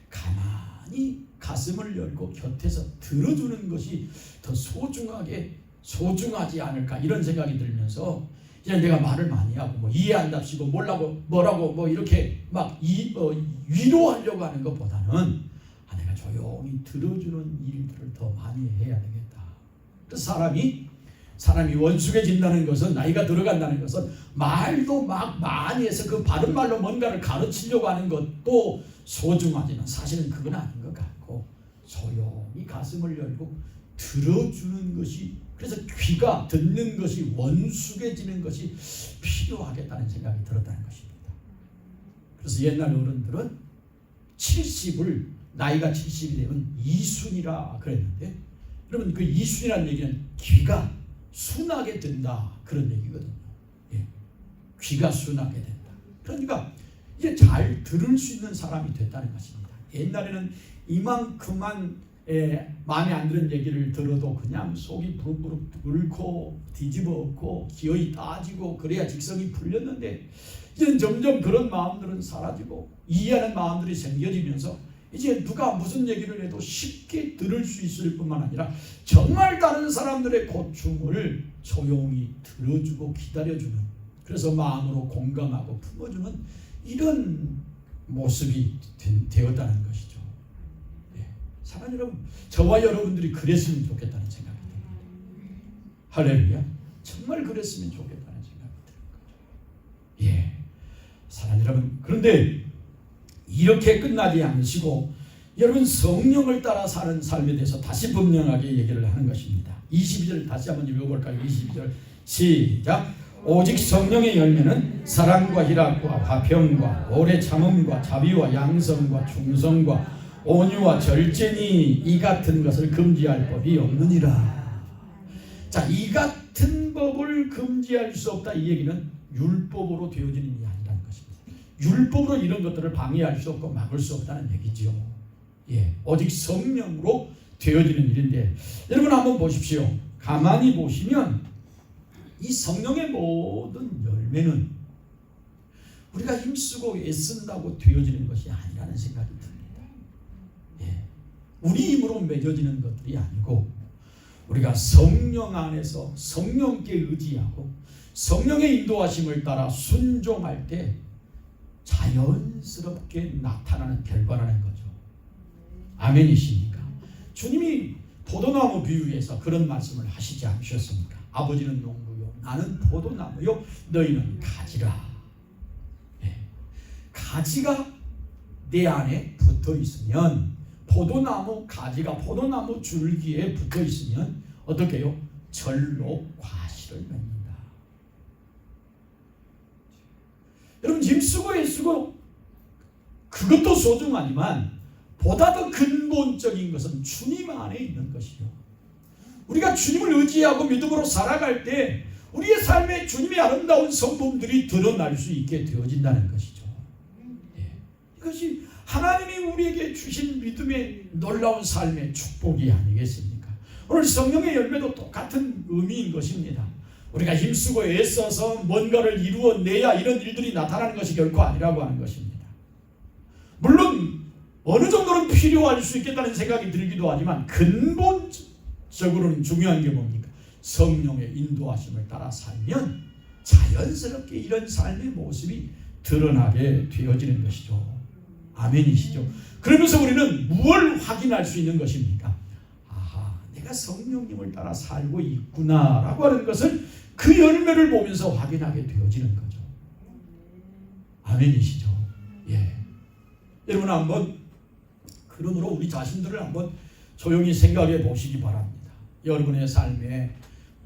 가만히 가슴을 열고 곁에서 들어주는 것이 더 소중하지 않을까 이런 생각이 들면서 그냥 내가 말을 많이 하고 뭐 이해한답시고 뭐라고 뭐 이렇게 막 위로하려고 하는 것보다는 내가 조용히 들어주는 일들을 더 많이 해야 되겠다. 그래서 사람이 원숙해진다는 것은, 나이가 들어간다는 것은 말도 막 많이 해서 그 바른 말로 뭔가를 가르치려고 하는 것도 소중하지만 사실은 그건 아닌 것 같고, 조용히 가슴을 열고 들어주는 것이, 그래서 귀가 듣는 것이 원숙해지는 것이 필요하겠다는 생각이 들었다는 것입니다. 그래서 옛날 어른들은 70을, 나이가 70이 되면 이순이라 그랬는데, 여러분 그 이순이라는 얘기는 귀가 순하게 된다, 그런 얘기거든요. 예. 귀가 순하게 된다. 그러니까 이제 잘 들을 수 있는 사람이 됐다는 것입니다. 옛날에는 이만큼만 마음에 안 드는 얘기를 들어도 그냥 속이 부룩부룩 끓고 뒤집어 엎고 기어이 따지고 그래야 직성이 풀렸는데, 이제는 점점 그런 마음들은 사라지고 이해하는 마음들이 생겨지면서 이제 누가 무슨 얘기를 해도 쉽게 들을 수 있을 뿐만 아니라 정말 다른 사람들의 고충을 조용히 들어주고 기다려주는, 그래서 마음으로 공감하고 품어주는 이런 모습이 되었다는 것이죠. 예. 사랑하는 여러분, 저와 여러분들이 그랬으면 좋겠다는 생각이 듭니다. 할렐루야. 정말 그랬으면 좋겠다는 생각이 드는 거죠. 예. 사랑하는 여러분, 그런데 이렇게 끝나지 않으시고 여러분 성령을 따라 사는 삶에 대해서 다시 분명하게 얘기를 하는 것입니다. 22절 다시 한번 읽어볼까요? 22절 시작. 오직 성령의 열매는 사랑과 희락과 화평과 오래 참음과 자비와 양성과 충성과 온유와 절제니 이 같은 것을 금지할 법이 없느니라. 자, 이 같은 법을 금지할 수 없다, 이 얘기는 율법으로 되어지는 일이 아니라는 것입니다. 율법으로 이런 것들을 방해할 수 없고 막을 수 없다는 얘기죠. 예, 오직 성령으로 되어지는 일인데, 여러분 한번 보십시오. 가만히 보시면 이 성령의 모든 열매는 우리가 힘쓰고 애쓴다고 되어지는 것이 아니라는 생각이 듭니다. 예, 우리 힘으로 맺어지는 것들이 아니고 우리가 성령 안에서 성령께 의지하고 성령의 인도하심을 따라 순종할 때 자연스럽게 나타나는 결과라는 거죠. 아멘이십니까? 주님이 포도나무 비유에서 그런 말씀을 하시지 않으셨습니까? 아버지는 농부요, 나는 포도나무요, 너희는 가지라. 네. 가지가 내 안에 붙어 있으면, 포도나무 가지가 포도나무 줄기에 붙어 있으면 어떻게 해요? 절로 과실을 맺는다. 여러분, 힘쓰고 애쓰고 그것도 소중하지만 보다 더 근본적인 것은 주님 안에 있는 것이요. 우리가 주님을 의지하고 믿음으로 살아갈 때 우리의 삶에 주님의 아름다운 성품들이 드러날 수 있게 되어진다는 것이죠. 예. 이것이 하나님이 우리에게 주신 믿음의 놀라운 삶의 축복이 아니겠습니까? 오늘 성령의 열매도 똑같은 의미인 것입니다. 우리가 힘쓰고 애써서 뭔가를 이루어내야 이런 일들이 나타나는 것이 결코 아니라고 하는 것입니다. 물론 어느 정도는 필요할 수 있겠다는 생각이 들기도 하지만 근본적으로는 중요한 게 뭡니까? 성령의 인도하심을 따라 살면 자연스럽게 이런 삶의 모습이 드러나게 되어지는 것이죠. 아멘이시죠? 그러면서 우리는 무엇을 확인할 수 있는 것입니까? 아하, 내가 성령님을 따라 살고 있구나라고 하는 것을 그 열매를 보면서 확인하게 되어지는 거죠. 아멘이시죠? 예. 여러분 한번 그러므로 우리 자신들을 한번 조용히 생각해 보시기 바랍니다. 여러분의 삶의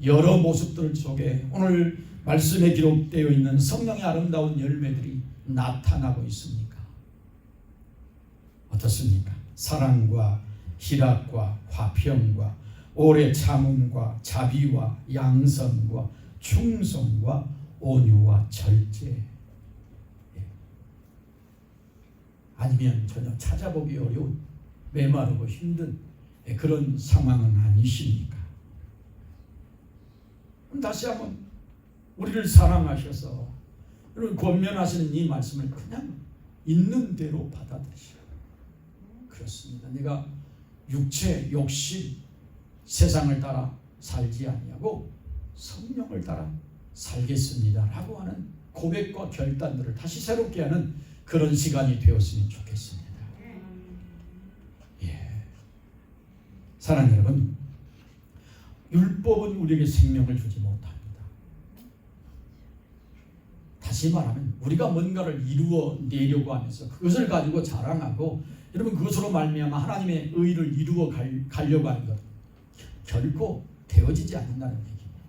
여러 모습들 속에 오늘 말씀에 기록되어 있는 성령의 아름다운 열매들이 나타나고 있습니까? 어떻습니까? 사랑과 희락과 화평과 오래 참음과 자비와 양성과 충성과 온유와 절제. 아니면 전혀 찾아보기 어려운 메마르고 힘든 그런 상황은 아니십니까? 그럼 다시 한번 우리를 사랑하셔서 여러분 권면하시는 이 말씀을 그냥 있는 대로 받아들이시라. 그렇습니다. 내가 육체, 욕심, 세상을 따라 살지 아니하고 성령을 따라 살겠습니다 라고 하는 고백과 결단들을 다시 새롭게 하는 그런 시간이 되었으면 좋겠습니다. 사랑하는 여러분, 율법은 우리에게 생명을 주지 못합니다. 다시 말하면 우리가 뭔가를 이루어내려고 하면서 그것을 가지고 자랑하고 여러분 그것으로 말미암아 하나님의 의를 이루어 가려고 하는 것 결코 되어지지 않는다는 얘기입니다.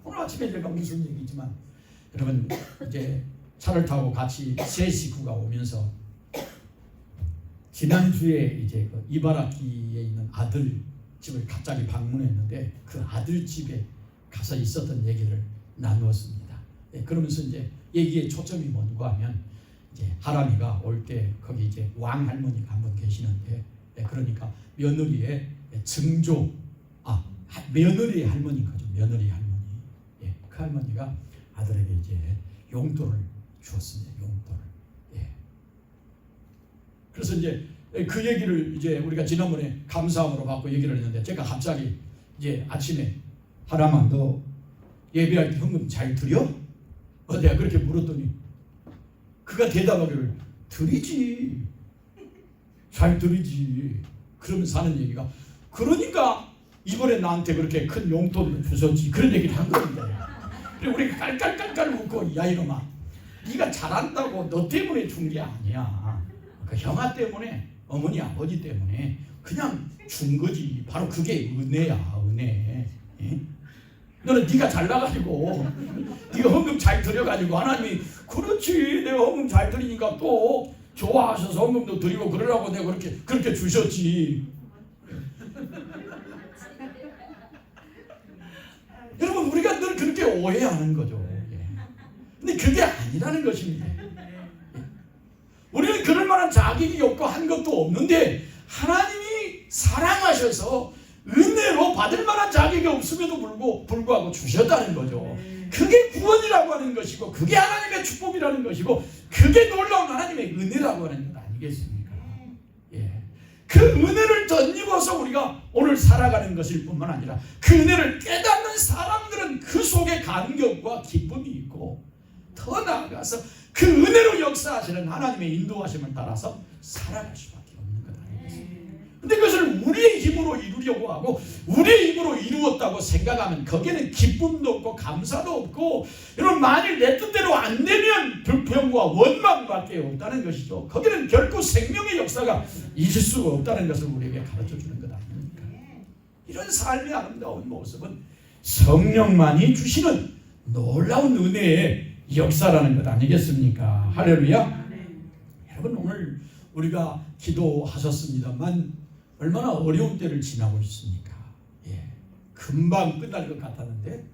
오늘 아침에 제가 무슨 얘기지만 여러분 이제 차를 타고 같이 세 식구가 오면서 지난주에 이제 그 이바라키에 있는 아들 집을 갑자기 방문했는데 그 아들 집에 가서 있었던 얘기를 나누었습니다. 그러면서 이제 얘기의 초점이 뭔가 하면 이제 하람이가 올 때 거기 이제 왕 할머니가 한 분 계시는데 그러니까 며느리의 증조 며느리의 할머니 거죠. 며느리 할머니. 그 할머니가 아들에게 이제 용돈을 주었습니다. 용돈을. 그래서 이제 그 얘기를 이제 우리가 지난번에 감사함으로 받고 얘기를 했는데 제가 갑자기 이제 아침에 하람아 너 예배할 때 헌금 잘 드려? 내가 그렇게 물었더니 그가 대답하기를 드리지. 잘 드리지. 그러면서 하는 얘기가 그러니까 이번에 나한테 그렇게 큰 용돈을 주셨지 그런 얘기를 한 겁니다. 그리고 우리가 깔깔깔깔 웃고 야 이놈아 네가 잘한다고 너 때문에 준 게 아니야. 그 형아 때문에 어머니 아버지 때문에 그냥 준 거지. 바로 그게 은혜야. 은혜. 너는 네가 잘나가지고 네가 헌금 잘 드려가지고 하나님이 그렇지 내가 헌금 잘 드리니까 또 좋아하셔서 헌금도 드리고 그러라고 내가 그렇게 주셨지. 여러분 우리가 늘 그렇게 오해하는 거죠. 근데 그게 아니라는 것입니다. 우리는 그럴 만한 자격이 없고 한 것도 없는데 하나님이 사랑하셔서 은혜로 받을 만한 자격이 없음에도 불구하고 주셨다는 거죠. 그게 구원이라고 하는 것이고 그게 하나님의 축복이라는 것이고 그게 놀라운 하나님의 은혜라고 하는 것 아니겠습니까? 그 은혜를 덧입어서 우리가 오늘 살아가는 것일 뿐만 아니라 그 은혜를 깨닫는 사람들은 그 속에 감격과 기쁨이 있고 더 나아가서 그 은혜로 역사하시는 하나님의 인도하심을 따라서 살아갈 수밖에 없는 것 아니겠습니까? 근데 그것을 우리의 힘으로 이루려고 하고 우리의 힘으로 이루었다고 생각하면 거기에는 기쁨도 없고 감사도 없고 여러분 만일 내 뜻대로 안 되면 불평과 원망밖에 없다는 것이죠. 거기는 결코 생명의 역사가 있을 수가 없다는 것을 우리에게 가르쳐주는 것 아닙니까? 이런 삶의 아름다운 모습은 성령만이 주시는 놀라운 은혜의 역사라는 것 아니겠습니까? 할렐루야. 여러분 오늘 우리가 기도하셨습니다만 얼마나 어려운 때를 지나고 있습니까? 금방 끝날 것 같았는데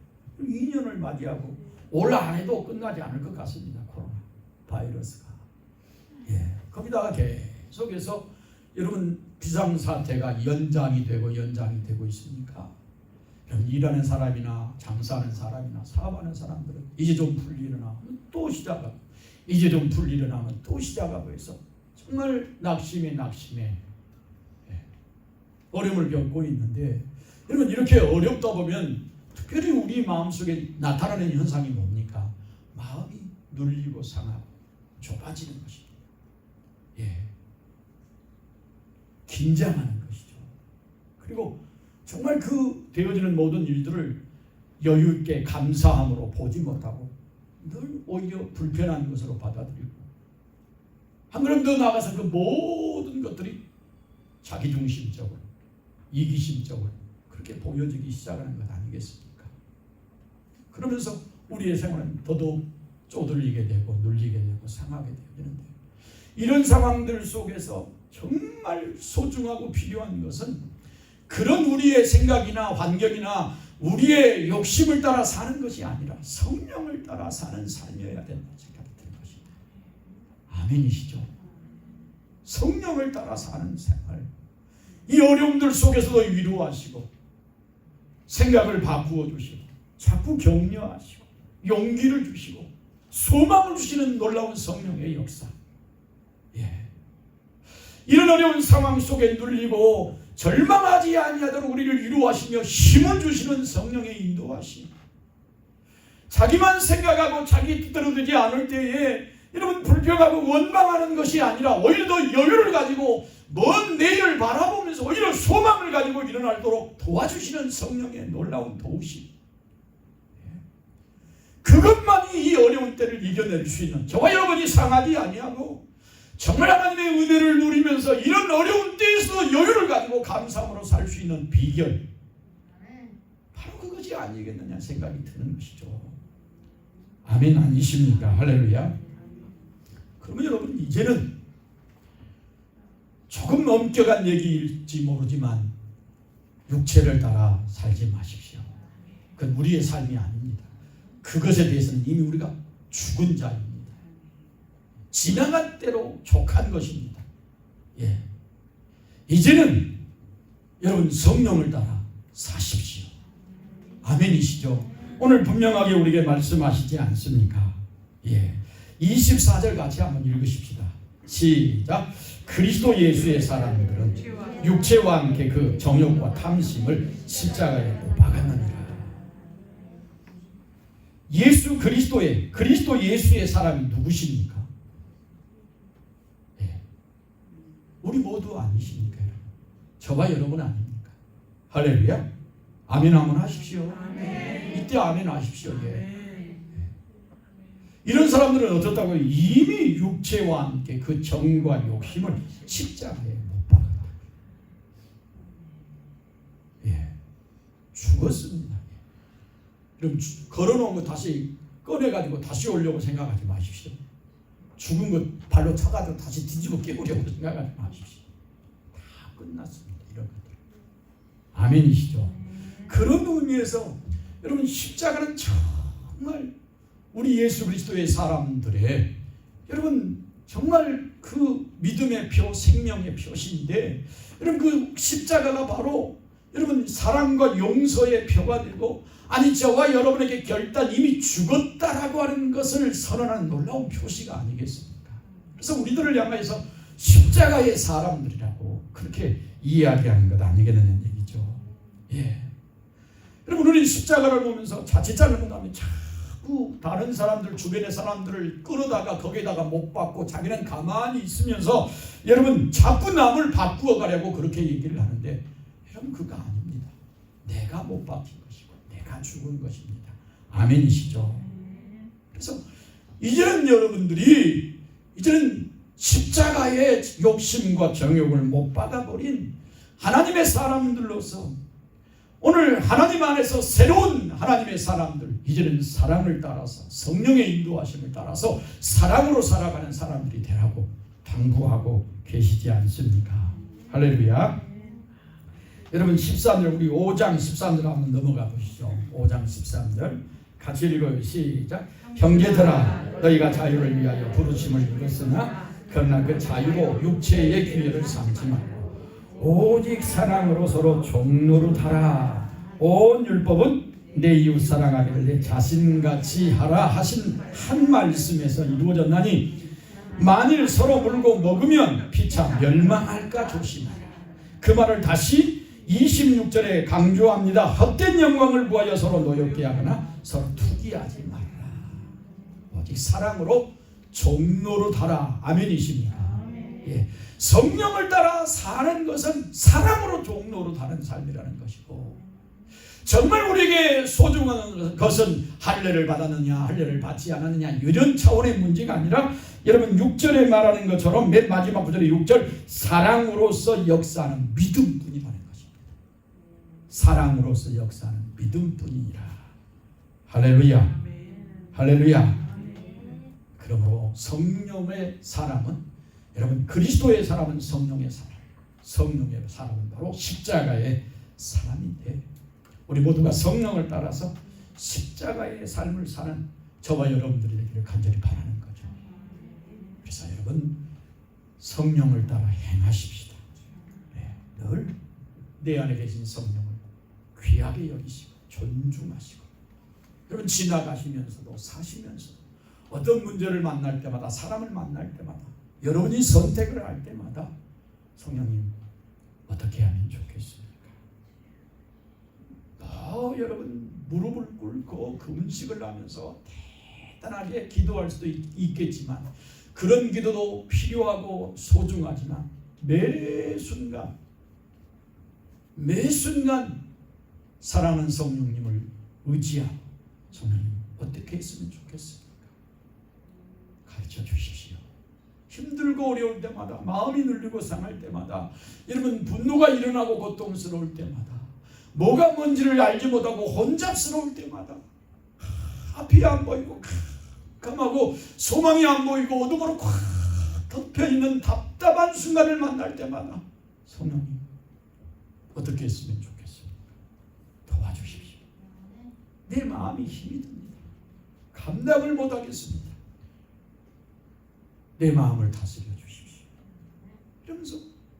2년을 맞이하고 올 한해도 끝나지 않을 것 같습니다. 코로나 바이러스가. 거기다가 계속해서 여러분 비상사태가 연장이 되고 있습니까? 일하는 사람이나 장사하는 사람이나 사업하는 사람들은 이제 좀 풀리려나 하면 또 시작하고 이제 좀 풀리려나 하면 또 시작하고 해서 정말 낙심에 어려움을 겪고 있는데 여러분 이렇게 어렵다 보면 특별히 우리 마음속에 나타나는 현상이 뭡니까? 마음이 눌리고 상하고 좁아지는 것입니다. 긴장하는 것이죠. 그리고 정말 그 되어지는 모든 일들을 여유 있게 감사함으로 보지 못하고 늘 오히려 불편한 것으로 받아들이고 한 걸음 더 나아가서 그 모든 것들이 자기중심적으로 이기심적으로 그렇게 보여지기 시작하는 것 아니겠습니까? 그러면서 우리의 생활은 더더욱 쪼들리게 되고 눌리게 되고 상하게 되는데 이런 상황들 속에서 정말 소중하고 필요한 것은 그런 우리의 생각이나 환경이나 우리의 욕심을 따라 사는 것이 아니라 성령을 따라 사는 삶이어야 된다는 생각이 드는 것입니다. 아멘이시죠? 성령을 따라 사는 생활. 이 어려움들 속에서도 위로하시고 생각을 바꾸어 주시고 자꾸 격려하시고 용기를 주시고 소망을 주시는 놀라운 성령의 역사. 이런 어려운 상황 속에 눌리고 절망하지 아니하도록 우리를 위로하시며 힘을 주시는 성령의 인도하심. 자기만 생각하고 자기 뜻대로 되지 않을 때에 여러분 불평하고 원망하는 것이 아니라 오히려 더 여유를 가지고 먼 내일을 바라보면서 오히려 소망을 가지고 일어나도록 도와주시는 성령의 놀라운 도우심. 그것만이 이 어려운 때를 이겨낼 수 있는, 저와 여러분이 상하지 아니하고 정말 하나님의 은혜를 누리면서 이런 어려운 때에서도 여유를 가지고 감사함으로 살 수 있는 비결, 바로 그것이 아니겠느냐 생각이 드는 것이죠. 아멘 아니십니까? 할렐루야. 그러면 여러분 이제는 조금 엄격한 얘기일지 모르지만 육체를 따라 살지 마십시오. 그건 우리의 삶이 아닙니다. 그것에 대해서는 이미 우리가 죽은 자입니다. 지나간 때로 족한 것입니다. 예. 이제는 여러분 성령을 따라 사십시오. 아멘이시죠? 오늘 분명하게 우리에게 말씀하시지 않습니까? 예. 24절 같이 한번 읽으십시다. 시작. 그리스도 예수의 사람들은 육체와 함께 그 정욕과 탐심을 십자가에 못 박았느니라. 그리스도 예수의 사람이 누구십니까? 예. 우리 모두 아니십니까? 저와 여러분 아닙니까? 할렐루야. 아멘 한번 하십시오. 아멘. 이때 아멘 하십시오. 예. 이런 사람들은 어떻다고요? 이미 육체와 함께 그 정과 욕심을 십자가에 못 박았다. 예, 죽었습니다. 그럼 걸어놓은 거 다시 꺼내가지고 다시 오려고 생각하지 마십시오. 죽은 것 발로 차가지고 다시 뒤집어 깨우려고 생각하지 마십시오. 다 끝났습니다. 이런 것들. 아멘이시죠? 그런 의미에서 여러분 십자가는 정말 우리 예수 그리스도의 사람들의 여러분 정말 그 믿음의 표, 생명의 표시인데 여러분 그 십자가가 바로 여러분 사랑과 용서의 표가 되고 아니 저와 여러분에게 결단 이미 죽었다라고 하는 것을 선언하는 놀라운 표시가 아니겠습니까? 그래서 우리들을 향해서 십자가의 사람들이라고 그렇게 이야기하는 것 아니겠느냐는 얘기죠. 예. 여러분 우리 십자가를 보면서 자칫 잘못하면 자꾸 다른 사람들 주변의 사람들을 끌어다가 거기에다가 못 박고 자기는 가만히 있으면서 여러분 자꾸 남을 바꾸어 가려고 그렇게 얘기를 하는데 여러분 그거 아닙니다. 내가 못 박힌 것이고 내가 죽은 것입니다. 아멘이시죠? 그래서 이제는 여러분들이 이제는 십자가의 욕심과 정욕을 못 받아버린 하나님의 사람들로서 오늘 하나님 안에서 새로운 하나님의 사람들, 이제는 사랑을 따라서 성령의 인도하심을 따라서 사랑으로 살아가는 사람들이 되라고 당부하고 계시지 않습니까? 할렐루야. 여러분 13절 우리 5장 13절 한번 넘어가 보시죠. 5장 13절 같이 읽어요. 시작. 형제들아 너희가 자유를 위하여 부르심을 입었으나 그러나 그 자유로 육체의 기회를 삼지 말고 오직 사랑으로 서로 종노릇하라. 온 율법은 내 이웃 사랑하기를 내 자신같이 하라 하신 한 말씀에서 이루어졌나니 만일 서로 물고 먹으면 피차 멸망할까 조심하라. 그 말을 다시 26절에 강조합니다. 헛된 영광을 구하여 서로 노엽게 하거나 서로 투기하지 말라. 오직 사랑으로 종노릇하라. 아멘이십니까? 예. 성령을 따라 사는 것은 사랑으로 종노릇하는 삶이라는 것이고 정말 우리에게 소중한 것은 할례를 받았느냐 할례를 받지 않았느냐 이런 차원의 문제가 아니라 여러분 6절에 말하는 것처럼 맨 마지막 구절에 6절 사랑으로서 역사하는 믿음뿐이라는 것입니다. 사랑으로서 역사하는 믿음뿐이니라. 할렐루야. 할렐루야. 그러므로 성령의 사람은 여러분 그리스도의 사람은 성령의 사람, 성령의 사람은 바로 십자가의 사람인데 우리 모두가 성령을 따라서 십자가의 삶을 사는 저와 여러분들이 되기를 간절히 바라는 거죠. 그래서 여러분 성령을 따라 행하십시다. 네, 늘 내 안에 계신 성령을 귀하게 여기시고 존중하시고 여러분 지나가시면서도 사시면서도 어떤 문제를 만날 때마다 사람을 만날 때마다 여러분이 선택을 할 때마다 성령님 어떻게 하면 좋겠습니까? 더 여러분 무릎을 꿇고 금식을 하면서 대단하게 기도할 수도 있겠지만 그런 기도도 필요하고 소중하지만 매 순간 사랑하는 성령님을 의지하고 성령님 어떻게 했으면 좋겠습니까? 가르쳐 주십시오. 힘들고 어려울 때마다, 마음이 눌리고 상할 때마다, 여러분 분노가 일어나고 고통스러울 때마다, 뭐가 뭔지를 알지 못하고 혼잡스러울 때마다, 앞이 안 보이고 깜깜하고 소망이 안 보이고 어둠으로 꽉 덮여있는 답답한 순간을 만날 때마다 성령님 어떻게 했으면 좋겠습니까? 도와주십시오. 내 마음이 힘이 듭니다. 감당을 못하겠습니다. 내 마음을 다스려 주십시오. 이러면서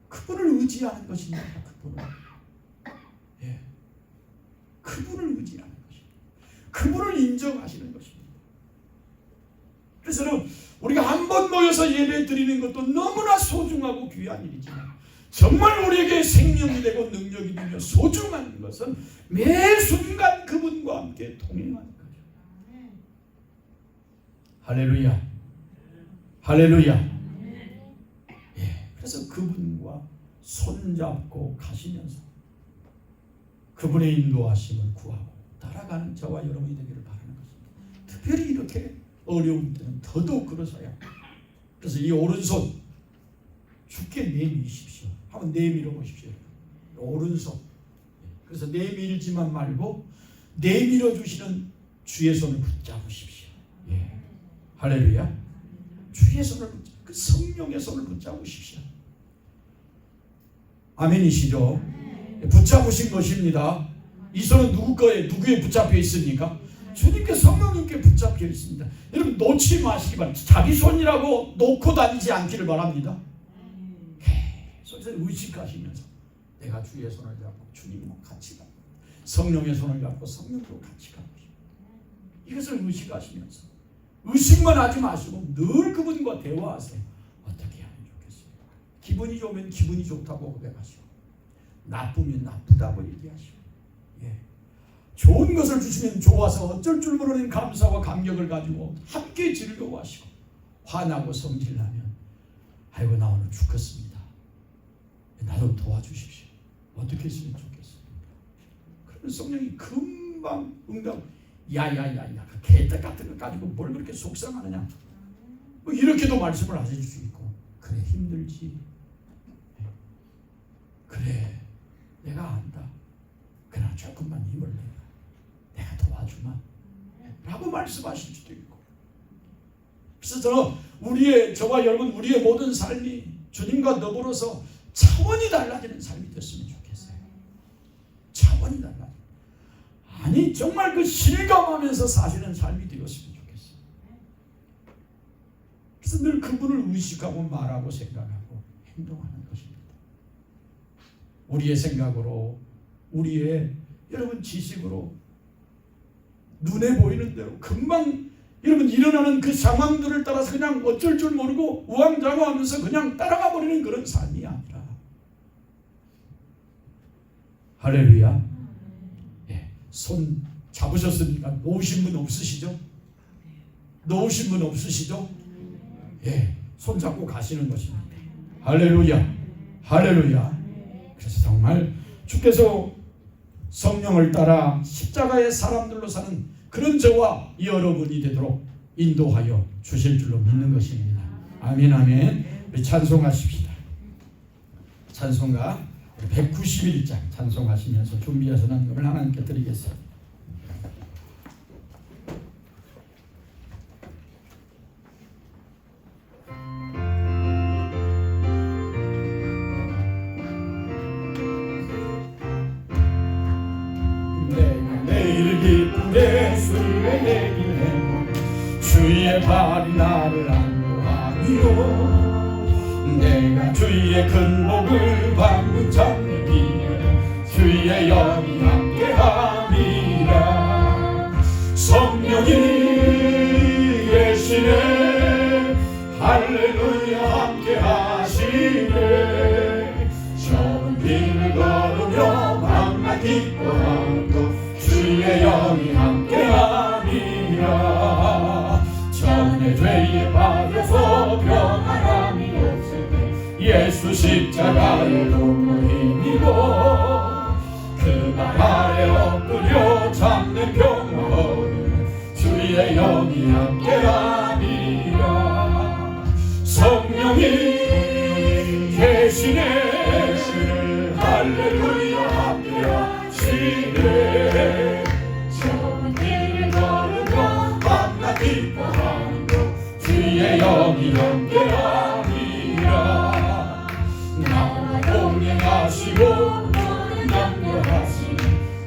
그분을 의지하는 것입니다. 그분을 의지하는 것입니다. 그분을 인정하시는 것입니다. 그래서 우리가 한 번 모여서 예배 드리는 것도 너무나 소중하고 귀한 일이지만 정말 우리에게 생명이 되고 능력이 되며 소중한 것은 매 순간 그분과 함께 동행하는 거죠. 할렐루야. 할렐루야. 그래서 그분과 손잡고 가시면서 그분의 인도하심을 구하고 따라가는 저와 여러분이 되기를 바라는 것입니다. 특별히 이렇게 어려울 때는 더더욱 그러셔야. 그래서 이 오른손 주께 내미십시오. 한번 내밀어 보십시오. 오른손. 그래서 내밀지만 말고 내밀어 주시는 주의 손을 붙잡으십시오. 할렐루야. 주의 손을 그 성령의 손을 붙잡으십시오. 아멘이시죠? 붙잡으신 것입니다. 이 손은 누구 거에 누구에 붙잡혀 있습니까? 주님께 성령님께 붙잡혀 있습니다. 여러분 놓지 마시기 바랍니다. 자기 손이라고 놓고 다니지 않기를 바랍니다. 계속 의식하시면서 내가 주의 손을 잡고 주님과 같이 가고 성령의 손을 잡고 성령과 같이 가고 이것을 의식하시면서 의식만 하지 마시고 늘 그분과 대화하세요. 어떻게 하면 좋겠습니까? 기분이 좋으면 기분이 좋다고 고백하시고 나쁘면 나쁘다고 얘기하시고 좋은 것을 주시면 좋아서 어쩔 줄 모르는 감사와 감격을 가지고 함께 즐거워하시고 화나고 성질나면 아이고 나 오늘 죽겠습니다. 나도 도와주십시오. 어떻게 했으면 좋겠습니까? 그러면 성령이 금방 응답. 야야야야 그 개떡 같은 거 가지고 뭘 그렇게 속상하느냐. 뭐 이렇게도 말씀을 하실 수 있고 그래 힘들지. 그래 내가 안다. 그러나 조금만 힘을 내가 도와주마 라고 말씀하실 수도 있고. 그래서 저와 여러분 우리의 모든 삶이 주님과 더불어서 차원이 달라지는 삶이 됐으면 좋겠어요. 차원이 달라지는. 아니 정말 그 실감하면서 사시는 삶이 되었으면 좋겠어요. 그래서 늘 그분을 의식하고 말하고 생각하고 행동하는 것입니다. 우리의 생각으로 우리의 여러분 지식으로 눈에 보이는 대로 금방 여러분 일어나는 그 상황들을 따라서 그냥 어쩔 줄 모르고 우왕좌왕하면서 그냥 따라가 버리는 그런 삶이 아니라 할렐루야. 손 잡으셨습니까? 놓으신 분 없으시죠? 놓으신 분 없으시죠? 손 잡고 가시는 것입니다. 할렐루야. 할렐루야. 그래서 정말 주께서 성령을 따라 십자가의 사람들로 사는 그런 저와 여러분이 되도록 인도하여 주실 줄로 믿는 것입니다. 아멘 아멘. 우리 찬송하십시다. 찬송가 191장 찬송하시면서 준비해서 남금을 하나님께 드리겠습니다. 내가 내일 기쁘게 순례되기를 주의 발이 나를 안도하리요. 내가 주의 큰 복을 받는 자에게 주의 영이 함께함이라. 성령이 계시네 할렐루야 함께하시네. 좁은 길을 걸으며 밤낮 기뻐하고 주의 주의 영이 함께함이라. 전에 죄에 빠져서 평안함이 없을 때 예수 십자가의 눈물 힘입어 그 발 아래 엎드려 잡는 평화는 주의 영이 함께함이라. 성령이 계시네 할렐루야 함께하시네. 좁은 길을 걸으며 밤낮 기뻐하는 것 주의 영이 함께함이라. 나와 동행하시고 너는 연결하시니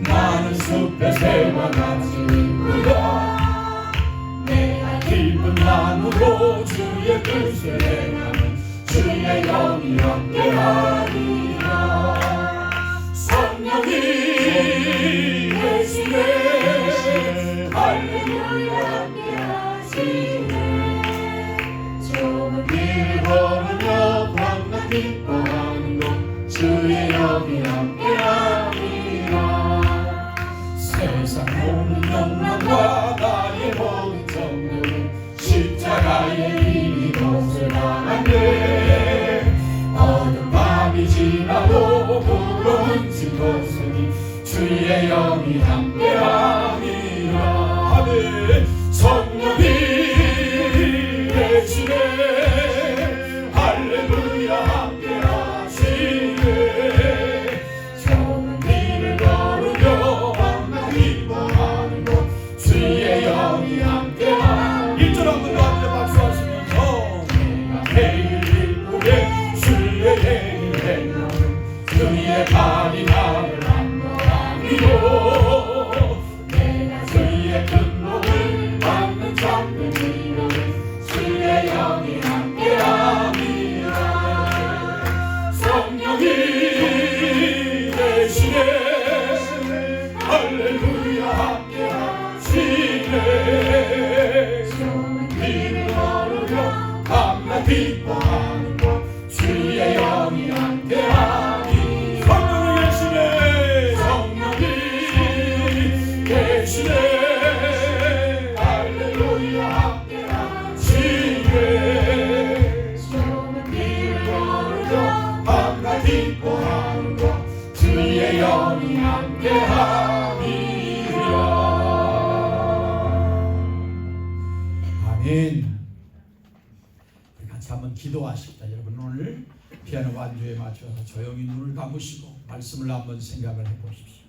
나는 숲의 새와 같이 있구나. 내가 기쁜 마음으로 주의 뜻을 행하는 주의 영이 함께하리라. 성령이 계시네 할렐루야 함께하시네. 좁은 길을 걸으며 밤낮 기뻐하는 것 주의 영이 함께하리라. 세상 모든 욕망과 나의 모든 정욕은 십자가의 이미 것을 당한데 어두운 밤이 지나도 부러운 진 것으니 주의 영이 함께함이라. 아멘. 성령이 계시네 할렐루야 함께하시네. 좁은 길을 걸으며 밤낮 기뻐하는 것 주의 영이 함께함. 1절 한번 더 박수하시면서 내가 매일 기쁘게 주의 행위를 행하는 주의 발이 나를 안보하니요. 내가 주의 큰 목을 받는 참된 이름은 주의 영이 함께함이라. 성령이 계시네 할렐루야 함께하시네. 좁은 길을 걸으며 밤낮 기뻐하는 것 주의 영이 함께하니. 성령이 계시네 성령이 계시네 할렐루야 함께하시네. 좁은 길을 걸으며 밤낮 기뻐하는 것 주의 영이 함께함이라. 아멘. 우리 같이 한번 기도하십시다. 여러분 오늘 피아노 완주에 맞춰서 조용히 눈을 감으시고 말씀을 한번 생각을 해보십시오.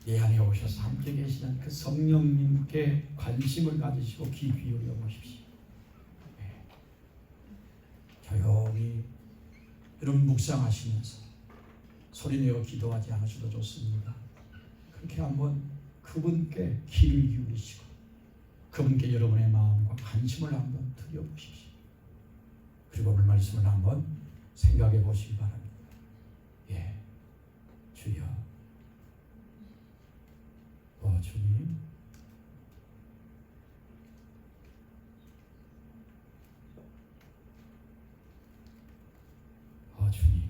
내 안에 오셔서 함께 계시는 그 성령님께 관심을 가지시고 귀 기울여 보십시오. 네. 조용히 여러분 묵상하시면서 소리내어 기도하지 않으셔도 좋습니다. 그렇게 한번 그분께 귀를 기울이시고 그분께 여러분의 마음과 관심을 한번 드려보십시오. 그리고 오늘 말씀을 한번 생각해 보시기 바랍니다. 예, 주여, 주님, 주님,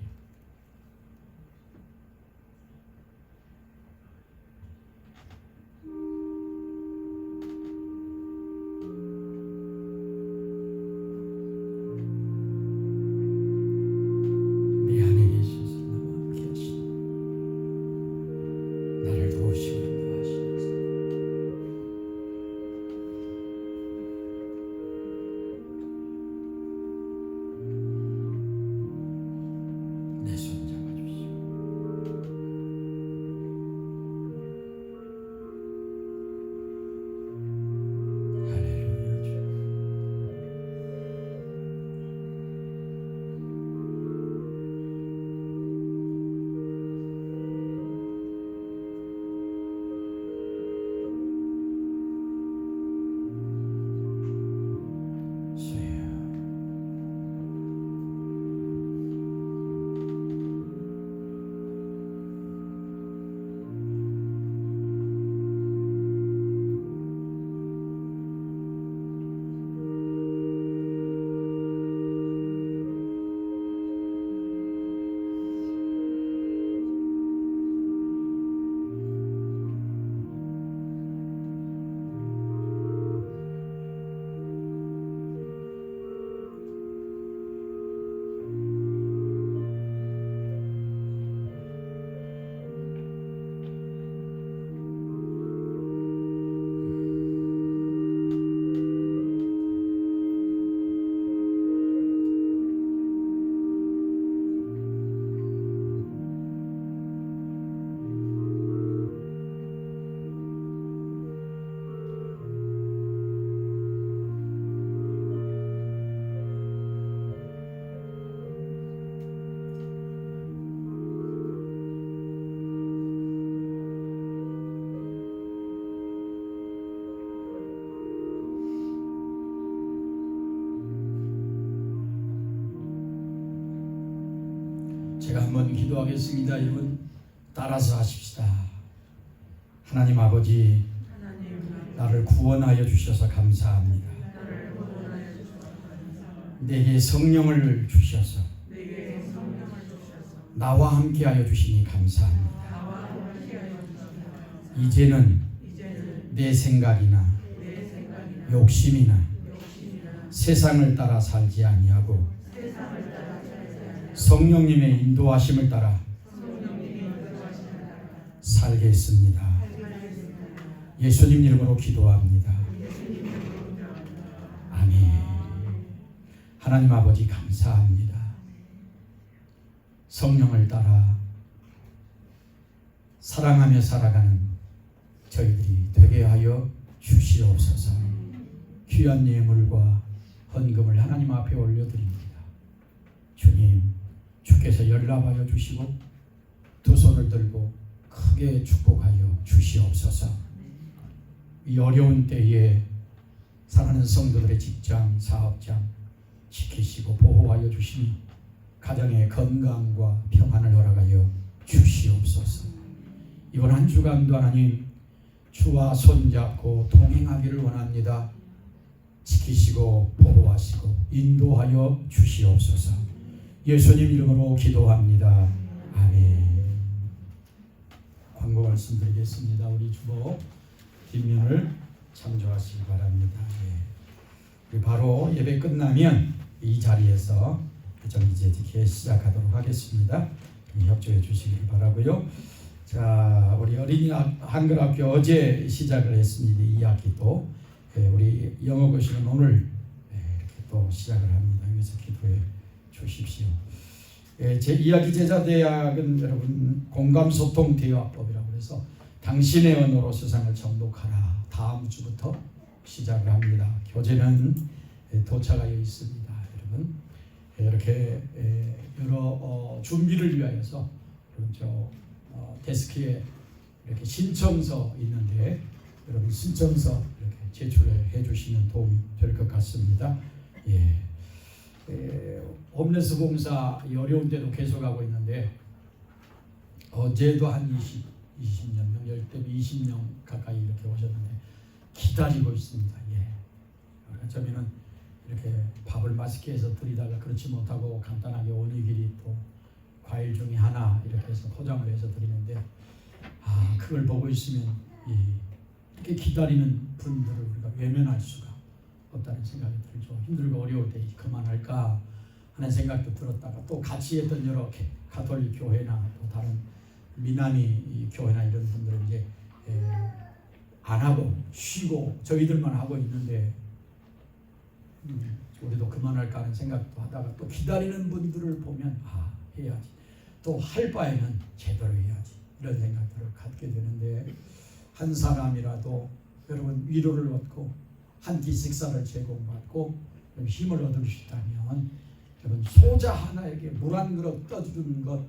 내 안에 계셔서 나와 함께 하시니 나를 도우시고 인도하시면서 제가 한번 기도하겠습니다. 여러분 따라서 하십시다. 하나님 아버지, 나를 구원하여 주셔서 감사합니다. 내게 성령을 주셔서 나와 함께하여 주시니 감사합니다. 이제는 내 생각이나 욕심이나 세상을 따라 살지 아니하고 성령님의 인도하심을 따라 살겠습니다. 예수님 이름으로 기도합니다. 아멘. 하나님 아버지 감사합니다. 성령을 따라 사랑하며 살아가는 저희들이 되게 하여 주시옵소서. 귀한 예물과 헌금을 하나님 앞에 올려드립니다. 주님, 주께서 연락하여 주시고 두 손을 들고 크게 축복하여 주시옵소서. 이 어려운 때에 사랑하는 성도들의 직장, 사업장 지키시고 보호하여 주시니 가정의 건강과 평안을 허락하여 주시옵소서. 이번 한 주간도 하나님 주와 손잡고 동행하기를 원합니다. 지키시고 보호하시고 인도하여 주시옵소서. 예수님 이름으로 기도합니다. 아멘. 광고 말씀드리겠습니다. 우리 주보 뒷면을 참조하시기 바랍니다. 예. 바로 예배 끝나면 이 자리에서 정기재직회 시작하도록 하겠습니다. 협조해 주시기 바라고요. 자, 우리 어린이 한글학교 어제 시작을 했습니다. 2학기도 우리 영어 교실은 오늘 이렇게 또 시작을 합니다. 그래서 기도해 주십시오. 제 2학기 제자대학은 여러분 공감소통 대화법이라고 해서 당신의 언어로 세상을 정독하라. 다음 주부터 시작을 합니다. 교재는 도착하여 있습니다. 여러분 이렇게 여러 준비를 위하여서 데스크에 이렇게 신청서 있는데 여러분 신청서 이렇게 제출해 주시면 도움이 될 것 같습니다. 예. 홈레스 봉사 어려운 때도 계속하고 있는데 어제도 한 20명, 20명 가까이 이렇게 오셨는데 기다리고 있습니다. 예. 어쩌면은 이렇게 밥을 맛있게 해서 드리다가 그렇지 못하고 간단하게 오니기리 또 과일 중에 하나 이렇게 해서 포장을 해서 드리는데 그걸 보고 있으면 이렇게 기다리는 분들을 우리가 외면할 수가 없다는 생각이 들죠. 힘들고 어려울 때 그만할까 하는 생각도 들었다가 또 같이 했던 여러 가톨릭 교회나 또 다른 미나미 교회나 이런 분들은 이제 안 하고 쉬고 저희들만 하고 있는데 우리도 그만할까 하는 생각도 하다가 또 기다리는 분들을 보면 해야지. 또 할 바에는 제대로 해야지. 이런 생각들을 갖게 되는데 한 사람이라도 여러분 위로를 얻고 한 끼 식사를 제공받고 힘을 얻을 수 있다면 여러분 소자 하나에게 물 한 그릇 떠주는 것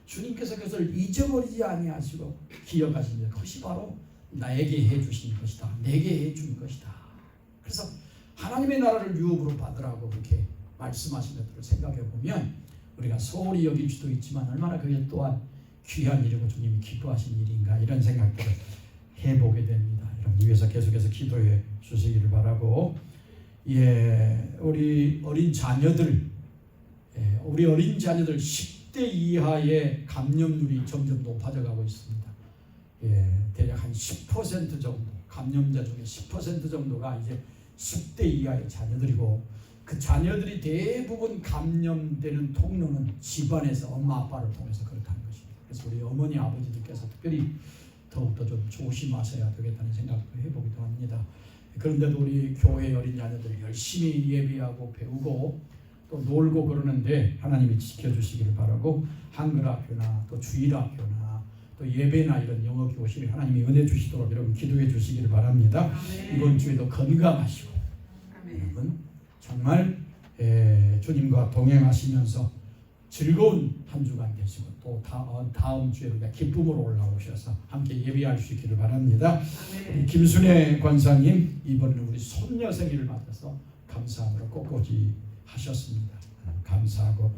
주님께서 그것을 잊어버리지 아니하시고 기억하시는 것이 바로 나에게 해주신 것이다. 내게 해준 것이다. 그래서 하나님의 나라를 유업으로 받으라고 그렇게 말씀하신 것들을 생각해 보면 우리가 소홀히 여길 수도 있지만 얼마나 그게 또한 귀한 일이고 주님이 기뻐하신 일인가 이런 생각들을 해보게 됩니다. 이런 위해서 계속해서 기도해 주시기를 바라고 우리 어린 자녀들 10대 이하의 감염률이 점점 높아져 가고 있습니다. 대략 한 10% 정도 감염자 중에 10% 정도가 이제 10대 이하의 자녀들이고 그 자녀들이 대부분 감염되는 통로는 집안에서 엄마 아빠를 통해서 그렇다는 것입니다. 그래서 우리 어머니 아버지들께서 특별히 더욱더 좀 조심하셔야 되겠다는 생각도 해보기도 합니다. 그런데도 우리 교회 어린 자녀들이 열심히 예배하고 배우고 또 놀고 그러는데 하나님이 지켜주시기를 바라고 한글학교나 또 주일학교나 또 예배나 이런 영어 교실에 하나님이 은혜 주시도록 여러분 기도해 주시기를 바랍니다. 이번 주에도 건강하시고 여러분 정말 주님과 동행하시면서 즐거운 한 주간 되시고 또 다음 주에 우리가 기쁨으로 올라오셔서 함께 예배할 수 있기를 바랍니다. 김순애 권사님 이번에는 우리 손녀 생일을 맞아서 감사함으로 꽃꽂이 하셨습니다. 감사하고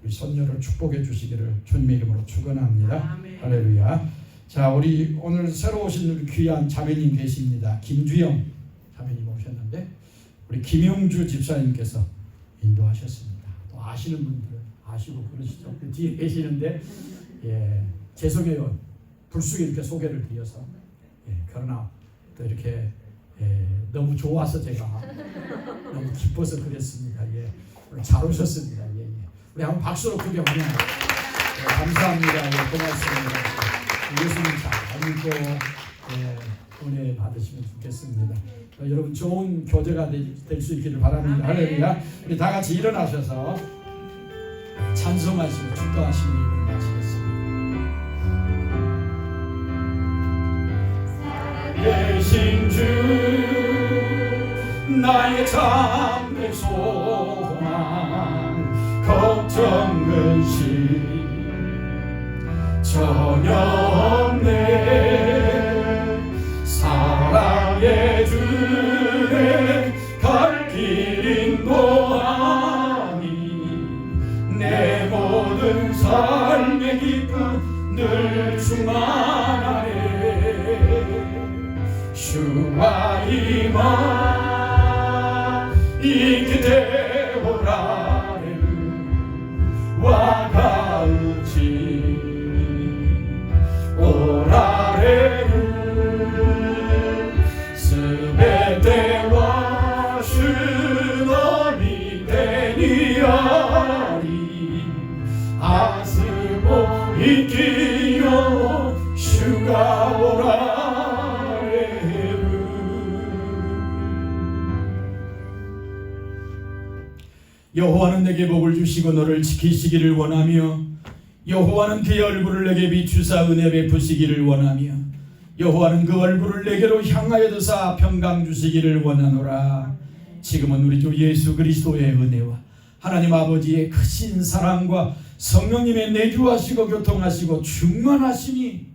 우리 손녀를 축복해 주시기를 주님의 이름으로 축원합니다. 할렐루야. 자, 우리 오늘 새로 오신 우리 귀한 자매님 계십니다. 김주영 자매님 오셨는데 우리 김용주 집사님께서 인도하셨습니다. 또 아시는 분들은 아시고 그러시죠. 그 뒤에 계시는데 죄송해요. 불쑥 이렇게 소개를 드려서 그러나 또 이렇게 너무 좋아서 제가 너무 기뻐서 그랬습니다. 오늘 잘 오셨습니다. 우리 한번 박수로 크게 환영합니다. 감사합니다. 고맙습니다. 예수님 잘 믿고 은혜 받으시면 좋겠습니다. 여러분 좋은 교제가 될 수 있기를 바랍니다. 할렐루야. 우리 다 같이 일어나셔서 찬송하시고 축도하시는 일을 마치겠습니다. 살아계신 주 나의 참된 소망 걱정 근심 전혀 없네 사랑의 주의 갈 길 인도하니 내 모든 삶의 기쁨 늘 충만하네 주와 이만 이 그대오라는 와 같이 오라레는 스베테와 슈노미 데니아리 아스모 이키요 슈가 오라레는 여호와는 내게 복을 주시고 너를 지키시기를 원하며 여호와는 그의 얼굴을 내게 비추사 은혜 베푸시기를 원하며 여호와는 그 얼굴을 내게로 향하여 드사 평강 주시기를 원하노라. 지금은 우리 주 예수 그리스도의 은혜와 하나님 아버지의 크신 사랑과 성령님의 내주하시고 교통하시고 충만하심이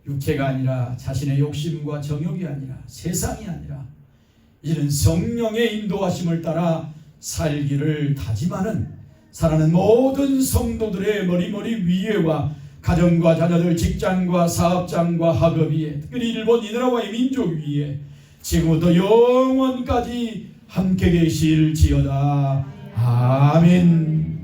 육체가 아니라 자신의 욕심과 정욕이 아니라 세상이 아니라 이제는 성령의 인도하심을 따라 살기를 다짐하는 사랑하는 모든 성도들의 머리머리 위에와 가정과 자녀들, 직장과 사업장과 학업 위에, 특별히 일본 이 나라와의 민족 위에 지금부터 영원까지 함께 계실지어다. 아멘.